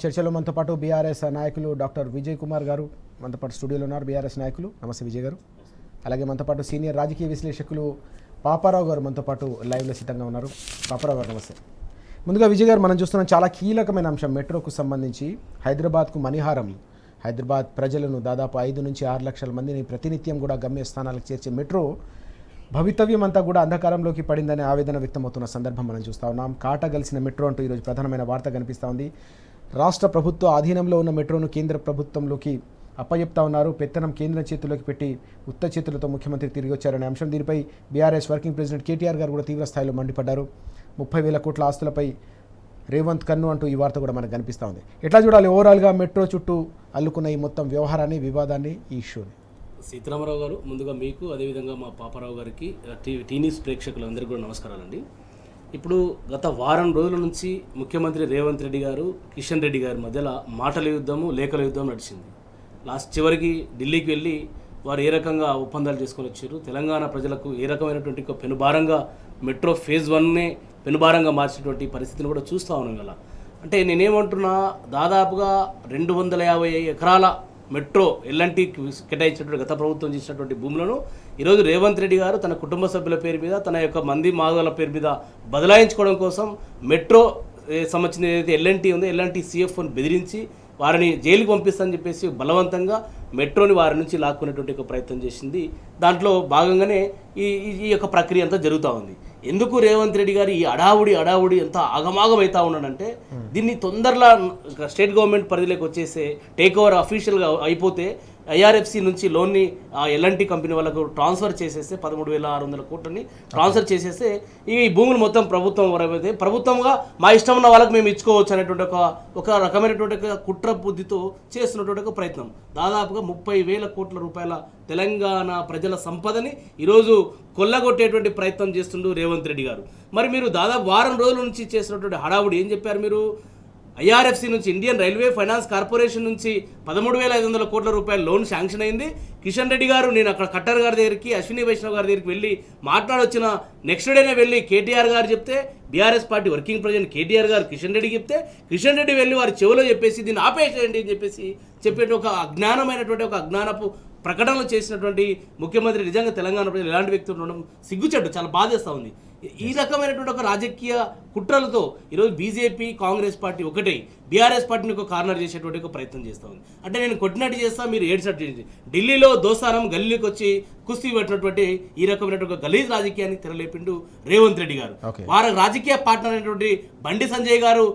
చర్చలో మనతో పాటు బీఆర్ఎస్ నాయకులు డాక్టర్ విజయ్ కుమార్ గారు మనతో పాటు స్టూడియోలో ఉన్నారు. బీఆర్ఎస్ నాయకులు. నమస్తే విజయ్ గారు. అలాగే మనతో పాటు సీనియర్ రాజకీయ విశ్లేషకులు పాపారావు గారు మనతో పాటు లైవ్లో సిద్ధంగా ఉన్నారు. పాపారావు గారు నమస్తే. ముందుగా విజయ్ గారు, మనం చూస్తున్నాం చాలా కీలకమైన అంశం మెట్రోకు సంబంధించి. హైదరాబాద్కు మణిహారం. హైదరాబాద్ ప్రజలను దాదాపు 5 నుంచి 6 లక్షల మందిని ప్రతినిత్యం కూడా గమ్యస్థానాలకు చేర్చే మెట్రో భవితవ్యం అంతా కూడా అంధకారంలోకి పడిందనే ఆవేదన వ్యక్తమవుతున్న సందర్భం మనం చూస్తూ ఉన్నాం. కాటగలిసిన మెట్రో అంటూ ఈరోజు ప్రధానమైన వార్త కనిపిస్తూ ఉంది. రాష్ట్ర ప్రభుత్వ ఆధీనంలో ఉన్న మెట్రోను కేంద్ర ప్రభుత్వంలోకి అప్పచెప్తా ఉన్నారు. పెత్తనం కేంద్రం చేతుల్లోకి పెట్టి ఉత్త చేతులతో ముఖ్యమంత్రి తిరిగి వచ్చారనే అంశం. దీనిపై బీఆర్ఎస్ వర్కింగ్ ప్రెసిడెంట్ కేటీఆర్ గారు కూడా తీవ్ర స్థాయిలో మండిపడ్డారు. 30,000 కోట్ల ఆస్తులపై రేవంత్ కన్ను అంటూ ఈ వార్త కూడా మనకు కనిపిస్తూ ఉంది. ఎట్లా చూడాలి ఓవరాల్గా మెట్రో చుట్టూ అల్లుకున్న ఈ మొత్తం వ్యవహారాన్ని, వివాదాన్ని, ఈ ఇష్యూని? సీతారామరావు గారు, ముందుగా మీకు, అదేవిధంగా మా పాపారావు గారికి, టీ న్యూస్ ప్రేక్షకులందరికీ కూడా నమస్కారాలండి. ఇప్పుడు గత వారం రోజుల నుంచి ముఖ్యమంత్రి రేవంత్ రెడ్డి గారు, కిషన్ రెడ్డి గారి మధ్యలో మాటల యుద్ధము, లేఖల యుద్ధం నడిచింది. చివరికి ఢిల్లీకి వెళ్ళి వారు ఏ రకంగా ఒప్పందాలు చేసుకొని వచ్చారు, తెలంగాణ ప్రజలకు ఏ రకమైనటువంటి ఒక పెనుభారంగా మెట్రో ఫేజ్ 1నే పెనుభారంగా మార్చినటువంటి పరిస్థితిని కూడా చూస్తూ ఉన్నాం కదా. అంటే నేనేమంటున్నా, దాదాపుగా 250 ఎకరాల మెట్రో ఎల్ఎన్టీ కేటాయించినటువంటి గత ప్రభుత్వం చేసినటువంటి భూములను ఈరోజు రేవంత్ రెడ్డి గారు తన కుటుంబ సభ్యుల పేరు మీద, తన యొక్క మంది మాధవుల పేరు మీద బదలాయించుకోవడం కోసం మెట్రో సంబంధించిన ఏదైతే ఎల్ఎన్టీ ఉందో ఎల్ఎన్టీ సిఎఫ్ని బెదిరించి వారిని జైలుకి పంపిస్తామని చెప్పేసి బలవంతంగా మెట్రోని వారి నుంచి లాక్కునేటువంటి ఒక ప్రయత్నం చేసింది. దాంట్లో భాగంగానే ఈ యొక్క ప్రక్రియ అంతా జరుగుతూ ఉంది. ఎందుకు రేవంత్ రెడ్డి గారు ఈ అడావుడి ఎంత ఆగమాగం అవుతా ఉన్నాడంటే, దీన్ని తొందరలో స్టేట్ గవర్నమెంట్ పరిధిలోకి వచ్చేసే టేక్ ఓవర్ అఫీషియల్గా అయిపోతే ఐఆర్ఎఫ్సి నుంచి లోన్ని ఎల్ఎన్టీ కంపెనీ వాళ్ళకు ట్రాన్స్ఫర్ చేసేస్తే 13,600 కోట్లని ట్రాన్స్ఫర్ చేసేస్తే ఈ భూములు మొత్తం ప్రభుత్వం వరకైతే ప్రభుత్వంగా మా ఇష్టం ఉన్న వాళ్ళకి మేము ఇచ్చుకోవచ్చు అనేటువంటి ఒక రకమైనటువంటి కుట్ర బుద్ధితో చేస్తున్నటువంటి ఒక ప్రయత్నం. దాదాపుగా 30,000 కోట్ల రూపాయల తెలంగాణ ప్రజల సంపదని ఈరోజు కొల్లగొట్టేటువంటి ప్రయత్నం చేస్తుండు రేవంత్ రెడ్డి గారు. మరి మీరు దాదాపు వారం రోజుల నుంచి చేసినటువంటి హడావుడి ఏం చెప్పారు? మీరు ఐఆర్ఎఫ్సి నుంచి, ఇండియన్ రైల్వే ఫైనాన్స్ కార్పొరేషన్ నుంచి 13,500 కోట్ల రూపాయల లోన్ శాంక్షన్ అయింది. కిషన్ రెడ్డి గారు, నేను అక్కడ ఖట్టర్ గారి దగ్గరికి, అశ్విని వైష్ణవ్ గారి దగ్గరికి వెళ్ళి మాట్లాడొచ్చిన నెక్స్ట్ డేనే వెళ్ళి కేటీఆర్ గారు చెప్తే, BRS party working president KTR గారు కిషన్ రెడ్డికి చెప్తే, కిషన్ రెడ్డి వెళ్ళి వారి చెవిలో చెప్పేసి దీన్ని ఆపేసేయండి అని చెప్పేసి చెప్పే ఒక అజ్ఞానమైనటువంటి ఒక అజ్ఞానపు ప్రకటనలు చేసినటువంటి ముఖ్యమంత్రి నిజంగా తెలంగాణ ప్రజలు ఎలాంటి వ్యక్తులు ఉండడం సిగ్గుచెట్టు, చాలా బాధేస్తూ ఉంది. ఈ రకమైనటువంటి ఒక రాజకీయ కుట్రలతో ఈరోజు బీజేపీ, కాంగ్రెస్ పార్టీ ఒకటే బీఆర్ఎస్ పార్టీని ఒక కార్నర్ చేసేటువంటి ఒక ప్రయత్నం చేస్తూ ఉంది. అంటే నేను కొట్టినట్టు చేస్తా, మీరు ఏడ్చినట్టు చేసి ఢిల్లీలో దోస్తానం గల్లీకి వచ్చి కుస్తీ పెట్టినటువంటి ఈ రకమైనటువంటి ఒక గలీజ్ రాజకీయాన్ని తెరలేపిండు రేవంత్ రెడ్డి గారు. వారి రాజకీయ పార్ట్నర్ అయినటువంటి బండి సంజయ్ గారు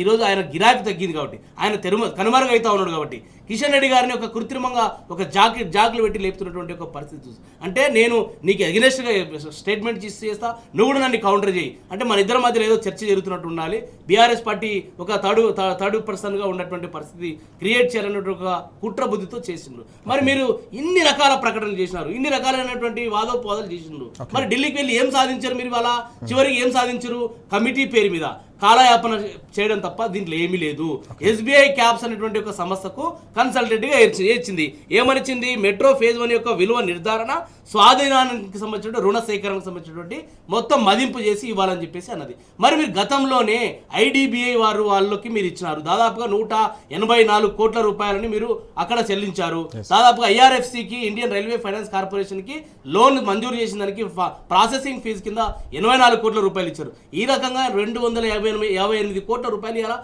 ఈరోజు ఆయన గిరాకీ తగ్గింది కాబట్టి, ఆయన కనుమరుగైతా ఉన్నాడు కాబట్టి కిషన్ రెడ్డి గారిని ఒక కృత్రిమంగా ఒక జాకులు పెట్టి లేపుతున్నటువంటి ఒక పరిస్థితి చూసి, అంటే నేను నీకు అగెనెస్ట్గా స్టేట్మెంట్ చేస్తా, నువ్వు కూడా నన్ను కౌంటర్ చేయి అంటే మన ఇద్దరి మధ్యలో ఏదో చర్చ జరుగుతున్నట్టు ఉండాలి. బీఆర్ఎస్ పార్టీ ఒక థర్డ్ పర్సన్గా ఉన్నటువంటి పరిస్థితి క్రియేట్ చేయాలన్నటువంటి ఒక కుట్ర బుద్ధితో చేసిండ్రు. మరి మీరు ఇన్ని రకాల ప్రకటనలు చేసినారు, ఇన్ని రకాలైనటువంటి వాదోపవాదాలు చేసిండ్రు. మరి ఢిల్లీకి వెళ్ళి ఏం సాధించారు మీరు? వాళ్ళ చివరికి ఏం సాధించారు? కమిటీ పేరు మీద కాలయాపన చేయడం తప్ప దీంట్లో ఏమీ లేదు. ఎస్బీఐ క్యాప్స్ అనేటువంటి ఒక సంస్థకు కన్సల్టెంట్గా ఇచ్చింది. ఏమనిచ్చింది? మెట్రో ఫేజ్ 1 యొక్క విలువ నిర్ధారణ, స్వాధీనానికి సంబంధించిన రుణ సేకరణకు సంబంధించినటువంటి మొత్తం మదింపు చేసి ఇవ్వాలని చెప్పేసి అన్నది. మరి మీరు గతంలోనే ఐడిబిఐ వాళ్ళకి మీరు ఇచ్చినారు. దాదాపుగా 184 కోట్ల రూపాయలని మీరు అక్కడ చెల్లించారు. దాదాపుగా ఐఆర్ఎఫ్సికి, ఇండియన్ రైల్వే ఫైనాన్స్ కార్పొరేషన్కి లోన్ మంజూరు చేసిన దానికి ప్రాసెసింగ్ ఫీజు కింద 84 కోట్ల రూపాయలు ఇచ్చారు. ఈ రకంగా 258 కోట్ల రూపాయలు ఇలా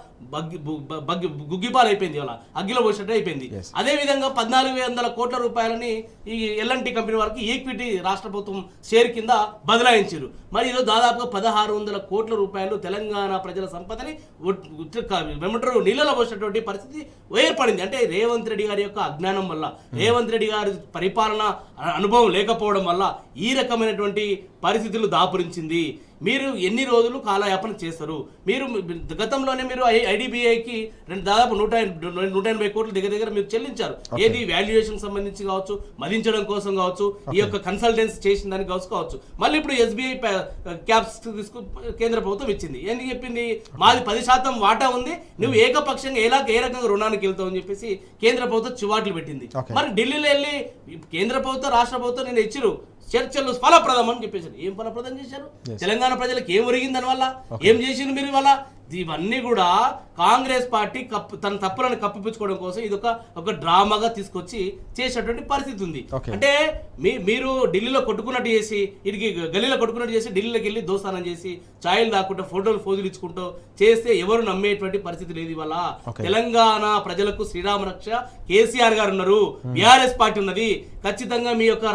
గుగ్గిపాలు అయిపోయింది, ఇలా అగ్గిలో పోసినట్టు అయిపోయింది. అదేవిధంగా 14,000 కోట్ల రూపాయలని ఈ ఎల్ఎన్టీ కంపెనీ వారికి ఈక్విటీ రాష్ట్ర ప్రభుత్వం షేర్ కింద బదలాయించారు. మరి ఈరోజు దాదాపుగా 1,600 కోట్ల రూపాయలు తెలంగాణ ప్రజల సంపదని ఏమంటారు నీళ్ళలో పోసినటువంటి పరిస్థితి ఏర్పడింది. అంటే రేవంత్ రెడ్డి గారి యొక్క అజ్ఞానం వల్ల, రేవంత్ రెడ్డి గారి పరిపాలన అనుభవం లేకపోవడం వల్ల ఈ రకమైనటువంటి పరిస్థితులు దాపురించింది. మీరు ఎన్ని రోజులు కాలయాపన చేస్తారు? మీరు గతంలోనే మీరు ఐడిబిఐకి దాదాపు 180 కోట్ల దగ్గర మీరు చెల్లించారు. ఏది వాల్యుయేషన్ సంబంధించి కావచ్చు, మదించడం కోసం కావచ్చు, ఈ యొక్క కన్సల్టెన్సీ చేసిన దానికి కావచ్చు. మళ్ళీ ఇప్పుడు ఎస్బీఐ క్యాప్స్ కేంద్ర ప్రభుత్వం ఇచ్చింది. ఎందుకు చెప్పింది? మాది 10% వాటా ఉంది, నువ్వు ఏకపక్షంగా ఏ రకంగా రుణానికి వెళ్తావు అని చెప్పేసి కేంద్ర ప్రభుత్వం చివాట్లు పెట్టింది. మరి ఢిల్లీలో వెళ్ళి కేంద్ర ప్రభుత్వం, రాష్ట్ర ప్రభుత్వం నేను ఇచ్చిరు చర్చలు ఫలప్రదం అని చెప్పేసి ఏం ఫలప్రదం చేశారు? తెలంగాణ ప్రజలకు ఏం ఒరిగింది దానివల్ల? ఏం చేసింది మీరు? వల్ల ఇవన్నీ కూడా కాంగ్రెస్ పార్టీ తన తప్పులను కప్పిపుచ్చుకోవడం కోసం ఇది ఒక డ్రామాగా తీసుకొచ్చి చేసేటువంటి పరిస్థితి ఉంది. అంటే మీరు ఢిల్లీలో కొట్టుకున్నట్టు చేసి ఇడికి గల్లీలో కొట్టుకున్నట్టు చేసి ఢిల్లీలోకి వెళ్ళి దోస్తానం చేసి ఛాయలు దాక్కుంటూ ఫోజులు ఇచ్చుకుంటూ చేస్తే ఎవరు నమ్మేటువంటి పరిస్థితి లేదు. ఇవాళ తెలంగాణ ప్రజలకు శ్రీరామ రక్ష కేసీఆర్ గారు ఉన్నారు, బీఆర్ఎస్ పార్టీ ఉన్నది. ఖచ్చితంగా మీ యొక్క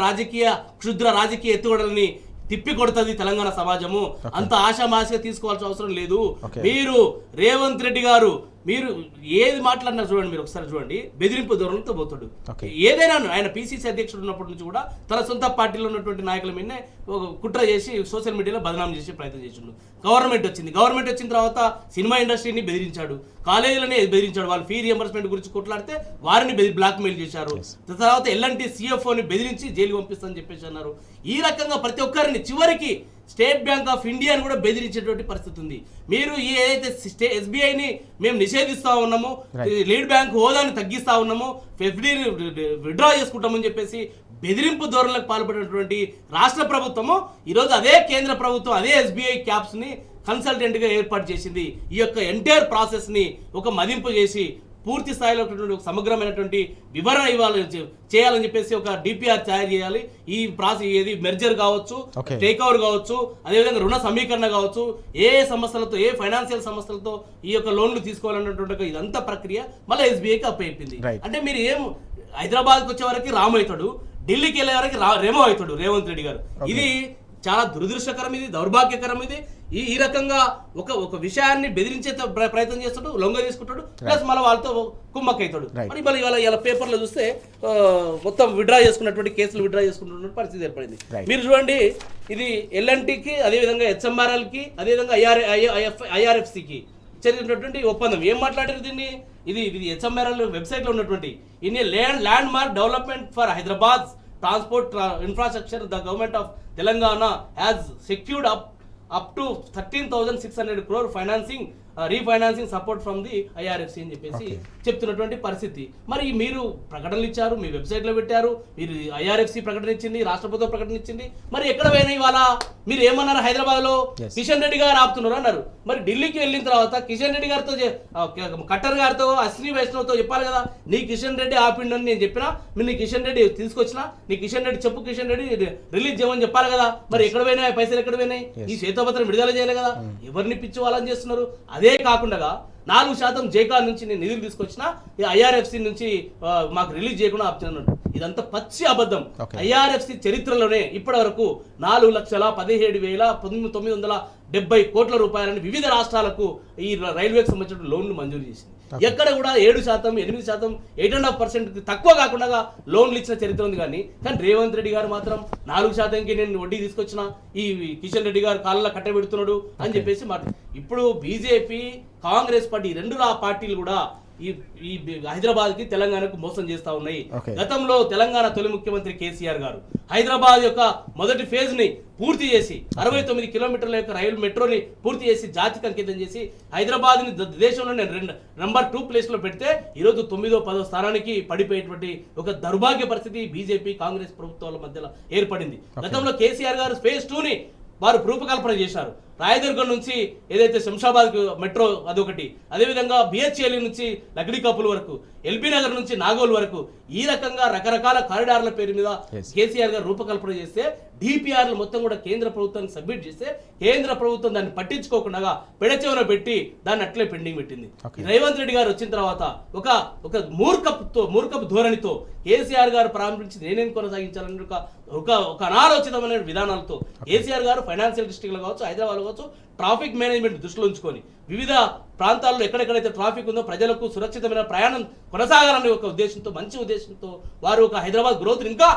క్షుద్ర రాజకీయ ఎత్తుగడల్ని తిప్పి కొడుతుంది తెలంగాణ సమాజము. అంత ఆశామాషగా తీసుకోవాల్సిన అవసరం లేదు. మీరు రేవంత్ రెడ్డి గారు మీరు ఏది మాట్లాడినా చూడండి, మీరు ఒకసారి చూడండి, బెదిరింపు ధోరణితో పోతాడు. ఏదైనా ఆయన పిసిసి అధ్యక్షుడు ఉన్నప్పటి నుంచి కూడా తన సొంత పార్టీలో ఉన్నటువంటి నాయకుల మీదనే కుట్ర చేసి సోషల్ మీడియాలో బదనాం చేసే ప్రయత్నం చేసిండు. గవర్నమెంట్ వచ్చిన తర్వాత సినిమా ఇండస్ట్రీని బెదిరించాడు, కాలేజీలనే బెదిరించాడు. వాళ్ళు ఫీ రియంబర్స్మెంట్ గురించి కొట్లాడితే వారిని బ్లాక్ మెయిల్ చేశారు. తర్వాత ఎల్ఎన్టీ సిఎఫ్ఓని బెదిరించి జైలు పంపిస్తామని చెప్పేసి అన్నారు. ఈ రకంగా ప్రతి ఒక్కరిని చివరికి స్టేట్ బ్యాంక్ ఆఫ్ ఇండియాని కూడా బెదిరించేటువంటి పరిస్థితి ఉంది. మీరు ఏదైతే ఎస్బీఐని మేము నిషేధిస్తా ఉన్నాము, లీడ్ బ్యాంక్ హోదాని తగ్గిస్తా ఉన్నాము, ఎఫ్డీని విత్డ్రా చేసుకుంటామని చెప్పేసి బెదిరింపు ధోరణులకు పాల్పడినటువంటి రాష్ట్ర ప్రభుత్వము ఈరోజు అదే కేంద్ర ప్రభుత్వం అదే ఎస్బీఐ క్యాప్స్ ని కన్సల్టెంట్ గా ఏర్పాటు చేసింది. ఈ యొక్క ఎంటైర్ ప్రాసెస్ ని ఒక మదింపు చేసి పూర్తి స్థాయిలో ఒక సమగ్రమైనటువంటి వివరణ చేయాలని చెప్పేసి ఒక డిపిఆర్ తయారు చేయాలి. ఈ ప్రాసెస్ ఏది మెర్జర్ కావచ్చు, టేక్ ఓవర్ కావచ్చు, అదేవిధంగా రుణ సమీకరణ కావచ్చు, ఏ సంస్థలతో ఏ ఫైనాన్షియల్ సంస్థలతో ఈ యొక్క లోన్లు తీసుకోవాలన్నటువంటి ఇదంతా ప్రక్రియ మళ్ళీ ఎస్బీఐకి అప్పచెప్పింది. అంటే మీరు హైదరాబాద్కి వచ్చే వరకు రామ్ అవుతాడు, ఢిల్లీకి వెళ్ళే వరకు రెమో అవుతాడు రేవంత్ రెడ్డి గారు. ఇది చాలా దురదృష్టకరం, ఇది దౌర్భాగ్యకరం. ఇది ఈ రకంగా ఒక విషయాన్ని బెదిరించే ప్రయత్నం చేస్తాడు, లొంగ తీసుకుంటాడు, ప్లస్ మళ్ళీ వాళ్ళతో కుమ్మక్కవుతాడు. మరి మళ్ళీ ఇలా పేపర్లో చూస్తే మొత్తం విత్డ్రా చేసుకున్నటువంటి కేసులు విత్డ్రా చేసుకున్నటువంటి పరిస్థితి ఏర్పడింది. మీరు చూడండి, ఇది ఎల్ఎన్టీకి, అదేవిధంగా హెచ్ఎంఆర్ఎల్కి, అదేవిధంగా ఐఆర్ఎఫ్సికి జరిగినటువంటి ఒప్పందం. ఏం మాట్లాడారు దీన్ని? ఇది హెచ్ఎంఆర్ఎల్ వెబ్సైట్లో ఉన్నటువంటి in land mark development for Hyderabad transport infrastructure the government of Telangana has secured up to 13,600 crore refinancing support from the IRFC అని చెప్పేసి చెప్తున్నటువంటి పరిస్థితి. మరి మీరు ప్రకటనలు ఇచ్చారు, మీ వెబ్సైట్లో పెట్టారు, మీరు ఐఆర్ఎఫ్సి ప్రకటన ఇచ్చింది, రాష్ట్ర ప్రభుత్వం ప్రకటన ఇచ్చింది. మరి ఎక్కడ పోయినా ఇవాళ మీరు ఏమన్నారు? హైదరాబాద్ లో కిషన్ రెడ్డి గారు ఆపుతున్నారు అన్నారు. మరి ఢిల్లీకి వెళ్ళిన తర్వాత కిషన్ రెడ్డి గారితో ఖట్టర్ గారితో అశ్విని వైష్ణవ్తో చెప్పాలి కదా, నీ కిషన్ రెడ్డి ఆపిండని నేను చెప్పినా, మీరు నీ కిషన్ రెడ్డి తీసుకొచ్చినా, నీ కిషన్ రెడ్డి చెప్పు, కిషన్ రెడ్డి రిలీజ్ చేయమని చెప్పాలి కదా. మరి ఎక్కడ పోయినాయి పైసలు? ఎక్కడ పోయినాయి? ఈ శ్వేతపత్రం విడుదల చేయలే కదా. ఎవరిని పిచ్చి వాళ్ళని చేస్తున్నారు? అదే కాకుండా 4% జేకా నుంచి నేను నిధులు తీసుకొచ్చిన ఐఆర్ఎఫ్సి నుంచి మాకు రిలీజ్ చేయకుండా ఆపుతున్నాడు. ఇదంతా పచ్చి అబద్ధం. ఐఆర్ఎఫ్సి చరిత్రలోనే ఇప్పటి వరకు 4,17,970 కోట్ల రూపాయలని వివిధ రాష్ట్రాలకు ఈ రైల్వేకి సంబంధించిన లోన్లు మంజూరు చేసింది. ఎక్కడ కూడా 7%, 8%, 8.5% తక్కువ కాకుండా లోన్లు ఇచ్చిన చరిత్ర ఉంది. కానీ రేవంత్ రెడ్డి గారు మాత్రం 4%కి నేను వడ్డీ తీసుకొచ్చిన, ఈ కిషన్ రెడ్డి గారు కాళ్ళ కట్టబెడుతున్నాడు అని చెప్పేసి ఇప్పుడు బీజేపీ, కాంగ్రెస్ పార్టీ రెండు పార్టీలు కూడా ఈ హైదరాబాద్ కి తెలంగాణకు మోసం చేస్తా ఉన్నాయి. గతంలో తెలంగాణ తొలి ముఖ్యమంత్రి కేసీఆర్ గారు హైదరాబాద్ యొక్క మొదటి ఫేజ్ ని పూర్తి చేసి 69 కిలోమీటర్ల యొక్క రైలు మెట్రోని పూర్తి చేసి జాతికి అంకితం చేసి హైదరాబాద్ ని దేశంలోనే నెంబర్ 2 ప్లేస్ లో పెడితే ఈరోజు 9వ 10వ స్థానానికి పడిపోయేటువంటి ఒక దౌర్భాగ్య పరిస్థితి బీజేపీ కాంగ్రెస్ ప్రభుత్వాల మధ్యలో ఏర్పడింది. గతంలో కేసీఆర్ గారు ఫేజ్ 2 ని వారు రూపకల్పన చేశారు. రాయదుర్గం నుంచి ఏదైతే శంషాబాద్ మెట్రో అదొకటి, అదేవిధంగా బిహెచ్ఎల్ నుంచి లగ్డి కపుల్ వరకు, ఎల్బీ నగర్ నుంచి నాగోల్ వరకు ఈ రకంగా రకరకాల కారిడార్ల పేరు మీద కేసీఆర్ గారు రూపకల్పన చేస్తే డిపిఆర్లు మొత్తం కూడా కేంద్ర ప్రభుత్వానికి సబ్మిట్ చేస్తే కేంద్ర ప్రభుత్వం దాన్ని పట్టించుకోకుండా పెడచెవన పెట్టి దాన్ని అట్లే పెండింగ్ పెట్టింది. రేవంత్ రెడ్డి గారు వచ్చిన తర్వాత ఒక మూర్ఖపు ధోరణితో కేసీఆర్ గారు ప్రారంభించి నేనేం కొనసాగించాలని ఒక అనాలోచితమైన విధానాలతో కేసీఆర్ గారు ఫైనాన్షియల్ డిస్ట్రిక్ట్లో కావచ్చు, హైదరాబాద్ కావచ్చు, ట్రాఫిక్ మేనేజ్మెంట్ దృష్టిలో ఉంచుకొని వివిధ ప్రాంతాల్లో ఎక్కడెక్కడైతే ట్రాఫిక్ ఉందో ప్రజలకు సురక్షితమైన ప్రయాణం కొనసాగాలనే ఒక ఉద్దేశంతో, మంచి ఉద్దేశంతో వారు ఒక హైదరాబాద్ గ్రోత్ ఇంకా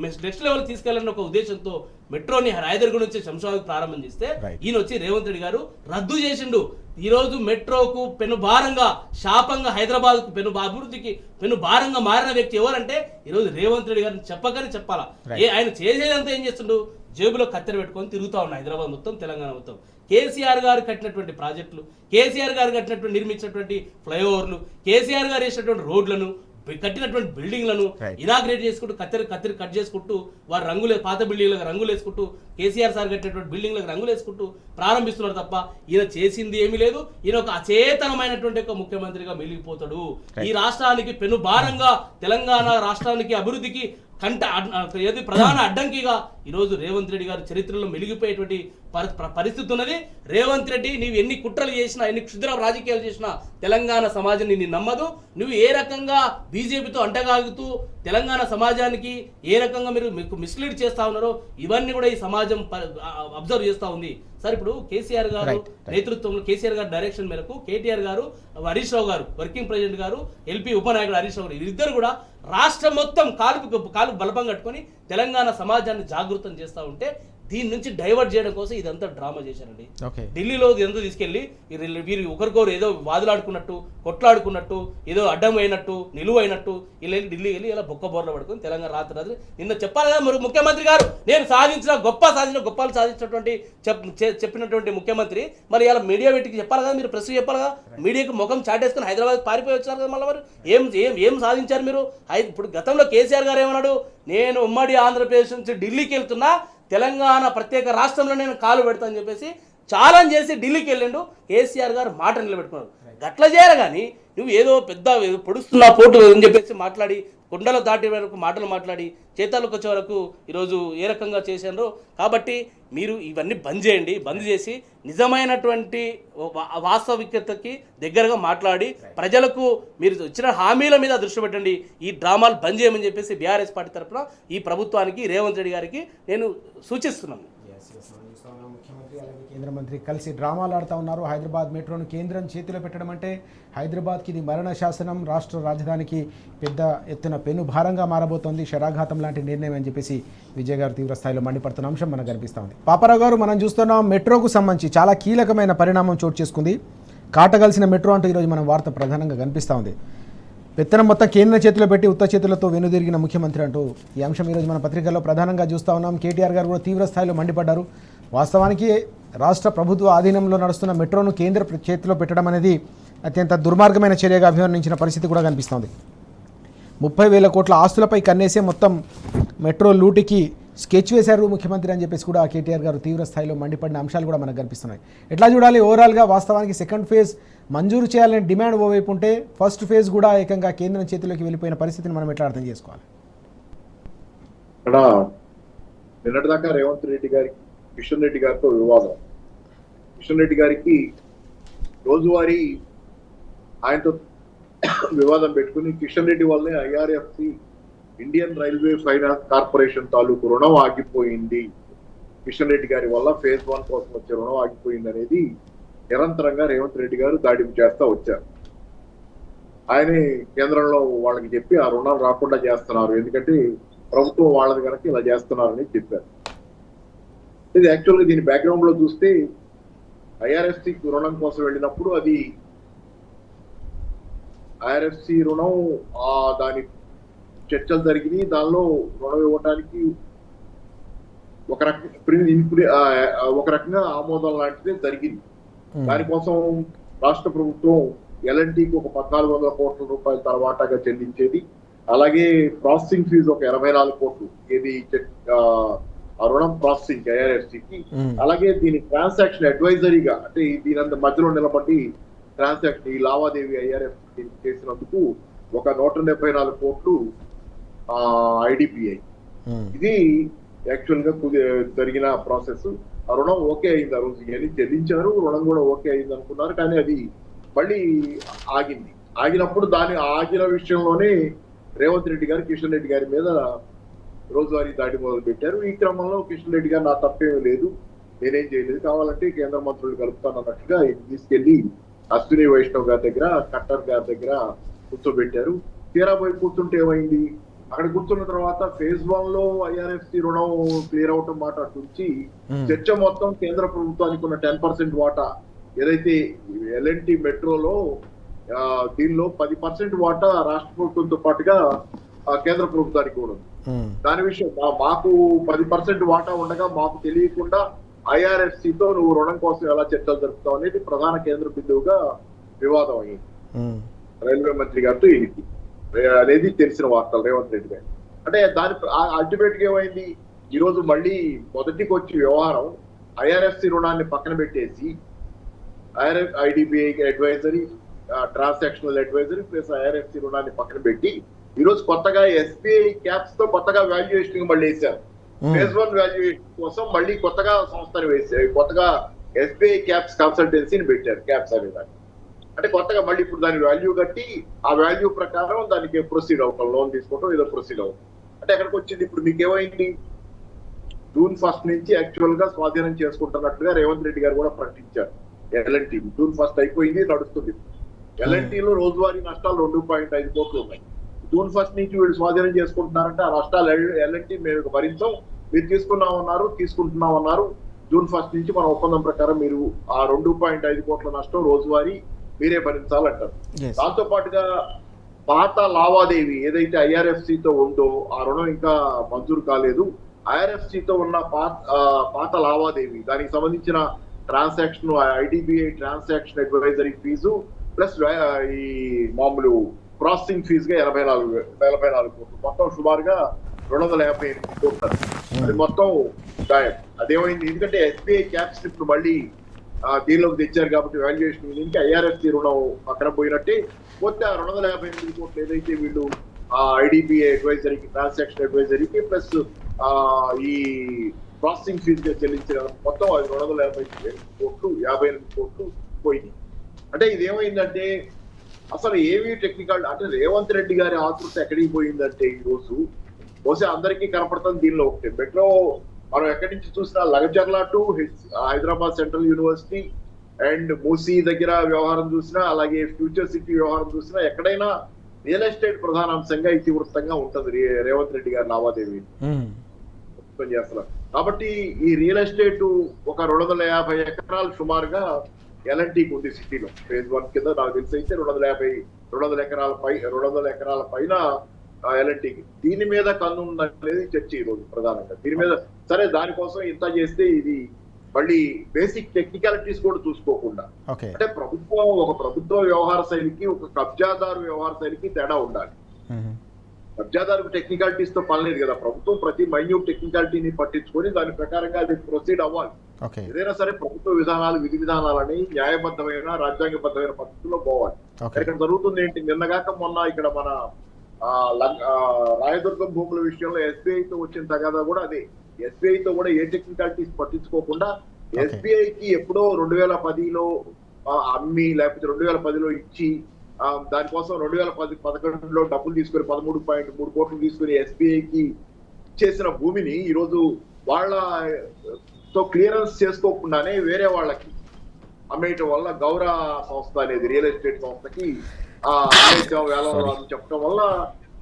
నెక్స్ట్ లెవెల్ తీసుకెళ్లాలని ఒక ఉద్దేశంతో మెట్రోని రాయదుర్గం నుంచి శంషాబాద్ ప్రారంభం చేస్తే ఈయన వచ్చి రేవంత్ రెడ్డి గారు రద్దు చేసిండు. ఈ రోజు మెట్రోకు పెనుభారంగా, శాపంగా, హైదరాబాద్ కు అభివృద్ధికి పెనుభారంగా మారిన వ్యక్తి ఎవరంటే ఈరోజు రేవంత్ రెడ్డి గారిని చెప్పగానే చెప్పాలా. ఆయన చేసేదంతా ఏం చేస్తుండు? జేబులో కత్తెర పెట్టుకొని తిరుగుతా ఉన్నాయి హైదరాబాద్ మొత్తం, తెలంగాణ మొత్తం. కేసీఆర్ గారు కట్టినటువంటి ప్రాజెక్టులు, కేసీఆర్ గారు నిర్మించినటువంటి ఫ్లైఓవర్లు, కేసీఆర్ గారు వేసినటువంటి రోడ్లను కట్టినటువంటి బిల్డింగ్లను ఇనాగ్రేట్ చేసుకుంటూ కత్తిరి కట్ చేసుకుంటూ వారు పాత బిల్డింగ్లకు రంగులు వేసుకుంటూ కేసీఆర్ సార్ కట్టినటువంటి బిల్డింగ్లకు రంగులు వేసుకుంటూ ప్రారంభిస్తున్నారు తప్ప ఈయన చేసింది ఏమీ లేదు. ఈయన ఒక అచేతనమైనటువంటి ఒక ముఖ్యమంత్రిగా మిగిలిపోతాడు. ఈ రాష్ట్రానికి పెను భారంగా, తెలంగాణ రాష్ట్రానికి అభివృద్ధికి ఏది ప్రధాన అడ్డంకిగా ఈరోజు రేవంత్ రెడ్డి గారు చరిత్రలో మెలిగిపోయేటువంటి పరిస్థితి ఉన్నది. రేవంత్ రెడ్డి నీవు ఎన్ని కుట్రలు చేసినా, ఎన్ని క్షుద్ర రాజకీయాలు చేసినా తెలంగాణ సమాజం నిన్ను నమ్మదు. నువ్వు ఏ రకంగా బీజేపీతో అంటగాగుతూ తెలంగాణ సమాజానికి ఏ రకంగా మీకు మిస్లీడ్ చేస్తా ఉన్నారో ఇవన్నీ కూడా ఈ సమాజం అబ్జర్వ్ చేస్తూ ఉంది. సార్ ఇప్పుడు కేసీఆర్ గారు నేతృత్వంలో, కేసీఆర్ గారి డైరెక్షన్ మేరకు కేటీఆర్ గారు, హరీష్ రావు గారు వర్కింగ్ ప్రెసిడెంట్ గారు, ఎల్పీ ఉపనాయకుడు హరీష్ రావు గారు, వీరిద్దరు కూడా రాష్ట్రం మొత్తం కాలు బలపం కట్టుకొని తెలంగాణ సమాజాన్ని జాగృతం చేస్తూ ఉంటే దీని నుంచి డైవర్ట్ చేయడం కోసం ఇదంతా డ్రామా చేశారండి. ఢిల్లీలో ఇదంతా తీసుకెళ్లి వీరు ఒకరికొకరు ఏదో వాదులాడుకున్నట్టు, కొట్లాడుకున్నట్టు, ఏదో అడ్డం అయినట్టు, నిలువ అయినట్టు ఇలా ఢిల్లీ వెళ్ళి ఇలా బొక్క బోర్లో పడుకొని తెలంగాణ రాత్రి నిన్న చెప్పాలి కదా మరి ముఖ్యమంత్రి గారు, నేను గొప్పలు సాధించినటువంటి చెప్పినటువంటి ముఖ్యమంత్రి మరి ఇలా మీడియా పెట్టి చెప్పాలి కదా, మీరు ప్రెస్ చెప్పాలి కదా, మీడియాకి ముఖం చాటేసుకుని హైదరాబాద్ పారిపోయి వచ్చారు కదా. మళ్ళీ మరి ఏం సాధించారు మీరు? ఇప్పుడు గతంలో కేసీఆర్ గారు ఏమన్నాడు, నేను ఉమ్మడి ఆంధ్రప్రదేశ్ నుంచి ఢిల్లీకి వెళ్తున్నా, తెలంగాణ ప్రత్యేక రాష్ట్రంలో నేను కాలు పెడతా అని చెప్పేసి ఛాలెంజ్ చేసి ఢిల్లీకి వెళ్ళిండు. కేసీఆర్ గారు మాట నిలబెట్టుకున్నారు. గట్ల చేయరు కానీ నువ్వు ఏదో పెద్ద పొడుస్తున్నా పోటు అని చెప్పేసి మాట్లాడి, కొండలు దాటి వరకు మాటలు మాట్లాడి చేతాలకు వచ్చే వరకు ఈరోజు ఏ రకంగా చేశారో. కాబట్టి మీరు ఇవన్నీ బంద్ చేయండి. బంద్ చేసి నిజమైనటువంటి వాస్తవికతకి దగ్గరగా మాట్లాడి ప్రజలకు మీరు ఇచ్చిన హామీల మీద దృష్టి పెట్టండి. ఈ డ్రామాలు బంద్ చేయమని చెప్పేసి బీఆర్ఎస్ పార్టీ తరఫున ఈ ప్రభుత్వానికి, రేవంత్ రెడ్డి గారికి నేను సూచిస్తున్నాను. ముఖ్యమంత్రి అలాగే కేంద్ర మంత్రి కలిసి డ్రామాలు ఆడుతూ ఉన్నారు. హైదరాబాద్ మెట్రోను కేంద్రం చేతిలో పెట్టడం అంటే హైదరాబాద్కి ఇది మరణ శాసనం, రాష్ట్ర రాజధానికి పెద్ద ఎత్తున పెను భారంగా మారబోతోంది, శరాఘాతం లాంటి నిర్ణయం అని చెప్పేసి విజయ్ గారు తీవ్ర స్థాయిలో మండిపడుతున్న అంశం మనకు కనిపిస్తూ ఉంది. పాపారావు గారు, మనం చూస్తున్నాం మెట్రోకు సంబంధించి చాలా కీలకమైన పరిణామం చోటు చేసుకుంది. కాటగలిసిన మెట్రో అంటూ ఈరోజు మనం వార్త ప్రధానంగా కనిపిస్తూ ఉంది. పెత్తనం మొత్తం కేంద్ర చేతిలో పెట్టి ఉత్త చేతులతో వెనుదిరిగిన ముఖ్యమంత్రి అంటూ ఈ అంశం ఈరోజు మన పత్రికల్లో ప్రధానంగా చూస్తూ ఉన్నాం. కేటీఆర్ గారు కూడా తీవ్ర స్థాయిలో మండిపడ్డారు. వాస్తవానికి రాష్ట్ర ప్రభుత్వ ఆధీనంలో నడుస్తున్న మెట్రోను కేంద్ర చేతిలో పెట్టడం అనేది అత్యంత దుర్మార్గమైన చర్యగా అభివర్ణించిన పరిస్థితి కూడా కనిపిస్తోంది. 30,000 కోట్ల ఆస్తులపై కన్నేసే మొత్తం మెట్రో లూటికి స్కెచ్ వేశారు ముఖ్యమంత్రి అని చెప్పేసి కూడా కేటీఆర్ గారు తీవ్ర స్థాయిలో మండిపడిన అంశాలు కూడా మనకు కనిపిస్తున్నాయి. ఎట్లా చూడాలి ఓవరాల్గా? వాస్తవానికి సెకండ్ ఫేజ్ మంజూరు చేయాలనే డిమాండ్ ఓవైపు ఉంటే ఫస్ట్ ఫేజ్ కూడా ఏకంగా కేంద్రం చేతిలోకి వెళ్ళిపోయిన పరిస్థితిని మనం ఎట్లా అర్థం చేసుకోవాలి? ఇక్కడ నిన్నటిదాకా రేవంత్ రెడ్డి గారికి కిషన్ రెడ్డి గారితో వివాదం. కిషన్ రెడ్డి గారికి రోజువారీ ఆయనతో వివాదం పెట్టుకుని కిషన్ రెడ్డి వల్లనే IRFC Indian railway finance corporation తాలూకు రుణం ఆగిపోయింది, కిషన్ రెడ్డి గారి వల్ల ఫేజ్ 1 కోసం వచ్చే రుణం ఆగిపోయింది అనేది నిరంతరంగా రేవంత్ రెడ్డి గారు దాడి చేస్తా వచ్చారు. ఆయనే కేంద్రంలో వాళ్ళకి చెప్పి ఆ రుణాలు రాకుండా చేస్తున్నారు, ఎందుకంటే ప్రభుత్వం వాళ్ళది కనుక ఇలా చేస్తున్నారని చెప్పారు. ఇది యాక్చువల్గా దీని బ్యాక్గ్రౌండ్ లో చూస్తే ఐఆర్ఎఫ్సి రుణం కోసం వెళ్ళినప్పుడు అది ఐఆర్ఎఫ్సి రుణం దాని చర్చలు జరిగినాయి. దానిలో రుణం ఇవ్వడానికి ఒక రకంగా ఆమోదం లాంటిదే జరిగింది. దానికోసం రాష్ట్ర ప్రభుత్వం ఎల్ఎన్టీకి ఒక 1,400 కోట్ల రూపాయల తర్వాతగా చెల్లించేది. అలాగే ప్రాసెసింగ్ ఫీజు ఒక 24 కోట్లు ఏది ఆ రుణం ప్రాసెసింగ్ ఐఆర్ఎఫ్సికి. అలాగే దీని ట్రాన్సాక్షన్ అడ్వైజరీగా అంటే దీని మధ్యలో నిలబడి ట్రాన్సాక్షన్ ఈ లావాదేవీ ఐఆర్ఎఫ్సి చేసినందుకు ఒక 174 కోట్లు ఐడిపిఐ. ఇది యాక్చువల్ గా జరిగిన ప్రాసెస్. ఆ రుణం ఓకే అయింది, ఆ రోజు అని చెల్లించారు, రుణం కూడా ఓకే అయింది అనుకున్నారు. కానీ అది మళ్ళీ ఆగింది. ఆగినప్పుడు దాని ఆగిన విషయంలోనే రేవంత్ రెడ్డి గారు కిషన్ రెడ్డి గారి మీద రోజువారీ దాడి మొదలు పెట్టారు. ఈ క్రమంలో కిషన్ రెడ్డి గారు నా తప్పేమీ లేదు, నేనేం చేయలేదు, కావాలంటే కేంద్ర మంత్రులు కలుపుతాను అన్నట్టుగా తీసుకెళ్లి అశ్విని వైష్ణవ్ గారి దగ్గర, ఖట్టర్ గారి దగ్గర కూర్చోబెట్టారు. తీరా పోయి కూర్చుంటే ఏమైంది, అక్కడ కూర్చున్న తర్వాత ఫేజ్ 1 లో ఐఆర్ఎఫ్సి రుణం క్లియర్ అవటం మాట నుంచి చర్చ మొత్తం కేంద్ర ప్రభుత్వానికి ఉన్న 10% వాటా ఏదైతే ఎల్ఎన్టీ మెట్రోలో దీనిలో 10% వాటా రాష్ట్ర ప్రభుత్వంతో పాటుగా కేంద్ర ప్రభుత్వానికి కూడా ఉంది. దాని విషయం మాకు 10% వాటా ఉండగా మాకు తెలియకుండా ఐఆర్ఎఫ్సితో నువ్వు రుణం కోసం ఎలా చర్చలు జరుపుతావు అనేది ప్రధాన కేంద్ర బిందువుగా వివాదం అయ్యింది రైల్వే మంత్రి గారితో. ఇది అనేది తెలిసిన వార్తలు రేవంత్ రెడ్డి గారు. అంటే దాని అల్టిమేట్ గా ఏమైంది, ఈ రోజు మళ్ళీ మొదటికి వచ్చి వ్యవహారం ఐఆర్ఎఫ్సి రుణాన్ని పక్కన పెట్టేసి IDBI advisory, transactional advisory plus IRFC రుణాన్ని పక్కన పెట్టి ఈ రోజు కొత్తగా ఎస్బీఐ క్యాప్స్ తో కొత్తగా వాల్యుయేషన్ మళ్ళీ వేశారు. ఫేజ్ 1 వాల్యుయేషన్ కోసం మళ్ళీ కొత్తగా సంస్థను వేశారు. కొత్తగా ఎస్బీఐ క్యాప్స్ కన్సల్టెన్సీని పెట్టారు. క్యాప్స్ అనేదాన్ని అంటే కొత్తగా మళ్ళీ ఇప్పుడు దాని వాల్యూ కట్టి ఆ వాల్యూ ప్రకారం దానికి ప్రొసీడ్ అవుతాం, లోన్ తీసుకోవటం ఏదో ప్రొసీడ్ అవుతాం. అంటే ఎక్కడికి వచ్చింది ఇప్పుడు మీకు ఏమైంది, జూన్ 1 నుంచి యాక్చువల్ గా స్వాధీనం చేసుకుంటున్నట్లుగా రేవంత్ రెడ్డి గారు కూడా ప్రకటించారు. ఎల్ఎన్టీ జూన్ 1 అయిపోయింది, నడుస్తుంది. ఎల్ఎన్టీలో రోజువారీ నష్టాలు 2.5 కోట్లు ఉన్నాయి. జూన్ 1 నుంచి వీళ్ళు స్వాధీనం చేసుకుంటున్నారంటే ఆ నష్టాలు ఎల్ఎన్టీ మేము భరించాం, మీరు తీసుకుంటున్నామన్నారు. జూన్ 1 నుంచి మన ఒప్పందం ప్రకారం మీరు ఆ 2.5 కోట్ల నష్టం రోజువారీ మీరే భరించాలంటారు. దాంతో పాటుగా పాత లావాదేవీ ఏదైతే ఐఆర్ఎఫ్సితో ఉందో ఆ రుణం ఇంకా మంజూరు కాలేదు. ఐఆర్ఎఫ్సితో ఉన్న పాత లావాదేవీ దానికి సంబంధించిన transaction IDBI transaction advisory fees plus ఈ మామూలు ప్రాసెసింగ్ ఫీజుగా 44 కోట్లు, మొత్తం సుమారుగా 258 కోట్లు. అది మొత్తం గాయం. అదేమైంది, ఎందుకంటే ఎస్బీఐ క్యాప్స్ ఇప్పుడు మళ్ళీ దీనిలోకి తెచ్చారు కాబట్టి వాల్యుయేషన్ దీనికి ఐఆర్ఎఫ్సి రుణం పక్కన పోయినట్టే పోతే ఆ 258 కోట్లు ఏదైతే వీళ్ళు ఐడిబిఐ అడ్వైజరీకి ట్రాన్సాక్షన్ అడ్వైజరీకి ప్లస్ ఈ ప్రాసెసింగ్ ఫీజుగా చెల్లించిన మొత్తం 258 కోట్లు 58 కోట్లు పోయింది. అంటే ఇది ఏమైందంటే అసలు ఏమి టెక్నికల్ అంటే రేవంత్ రెడ్డి గారి ఆతృత ఎక్కడికి పోయిందంటే ఈ రోజు బహుశా అందరికీ కనపడుతుంది దీనిలో ఒకటి. మెట్రో మనం ఎక్కడి నుంచి చూసినా Lagacharla to Hyderabad central university and Musi దగ్గర వ్యవహారం చూసినా అలాగే ఫ్యూచర్ సిటీ వ్యవహారం చూసినా ఎక్కడైనా రియల్ ఎస్టేట్ ప్రధానాంశంగా ఇతివృత్తంగా ఉంటుంది రేవంత్ రెడ్డి గారి లావాదేవీ చేస్తున్నారు. కాబట్టి ఈ రియల్ ఎస్టేట్ ఒక 250 ఎకరాలు సుమారుగా ఎల్ఎన్టీకి ఉంది సిటీలో. ఫేజ్ 1 కింద నాకు తెలిసి అయితే 200 ఎకరాల పైన ఎల్ఎన్టీకి. దీని మీద కన్నుందనేది చర్చ ఈ రోజు ప్రధానంగా. దీని మీద సరే దానికోసం ఇంత చేస్తే ఇది మళ్ళీ బేసిక్ టెక్నికాలిటీస్ కూడా చూసుకోకుండా అంటే ఒక ప్రభుత్వ వ్యవహార శైలికి ఒక కబ్జాదారు వ్యవహార శైలికి తేడా ఉండాలి. కబ్జాదారుకు టెక్నికాలిటీస్ తో పని లేదు కదా. ప్రభుత్వం ప్రతి మైన్యూట్ టెక్నికాలిటీని పట్టించుకొని దాని ప్రకారంగా అది ప్రొసీడ్ అవ్వాలి. ఏదైనా సరే ప్రభుత్వ విధానాలు విధి విధానాలని న్యాయబద్ధమైన రాజ్యాంగబద్ధమైన పద్ధతిలో పోవాలి. ఇక్కడ జరుగుతుంది ఏంటి, నిన్నగాక మొన్న ఇక్కడ మన రాయదుర్గం భూముల విషయంలో ఎస్బీఐతో వచ్చిన తగాదా కూడా అదే. ఎస్బీఐతో కూడా ఏ టెక్నికాలిటీస్ పట్టించుకోకుండా ఎస్బీఐకి ఎప్పుడో 2010లో అమ్మి లేకపోతే 2010లో ఇచ్చి దానికోసం 2011లో డబ్బులు తీసుకుని 13.3 కోట్లు తీసుకుని ఎస్బీఐకి చేసిన భూమిని ఈరోజు వాళ్ళతో క్లియరెన్స్ చేసుకోకుండానే వేరే వాళ్ళకి అమ్మేయటం వల్ల గౌర సంస్థ అనేది రియల్ ఎస్టేట్ సంస్థకి వేలం చెప్పడం వల్ల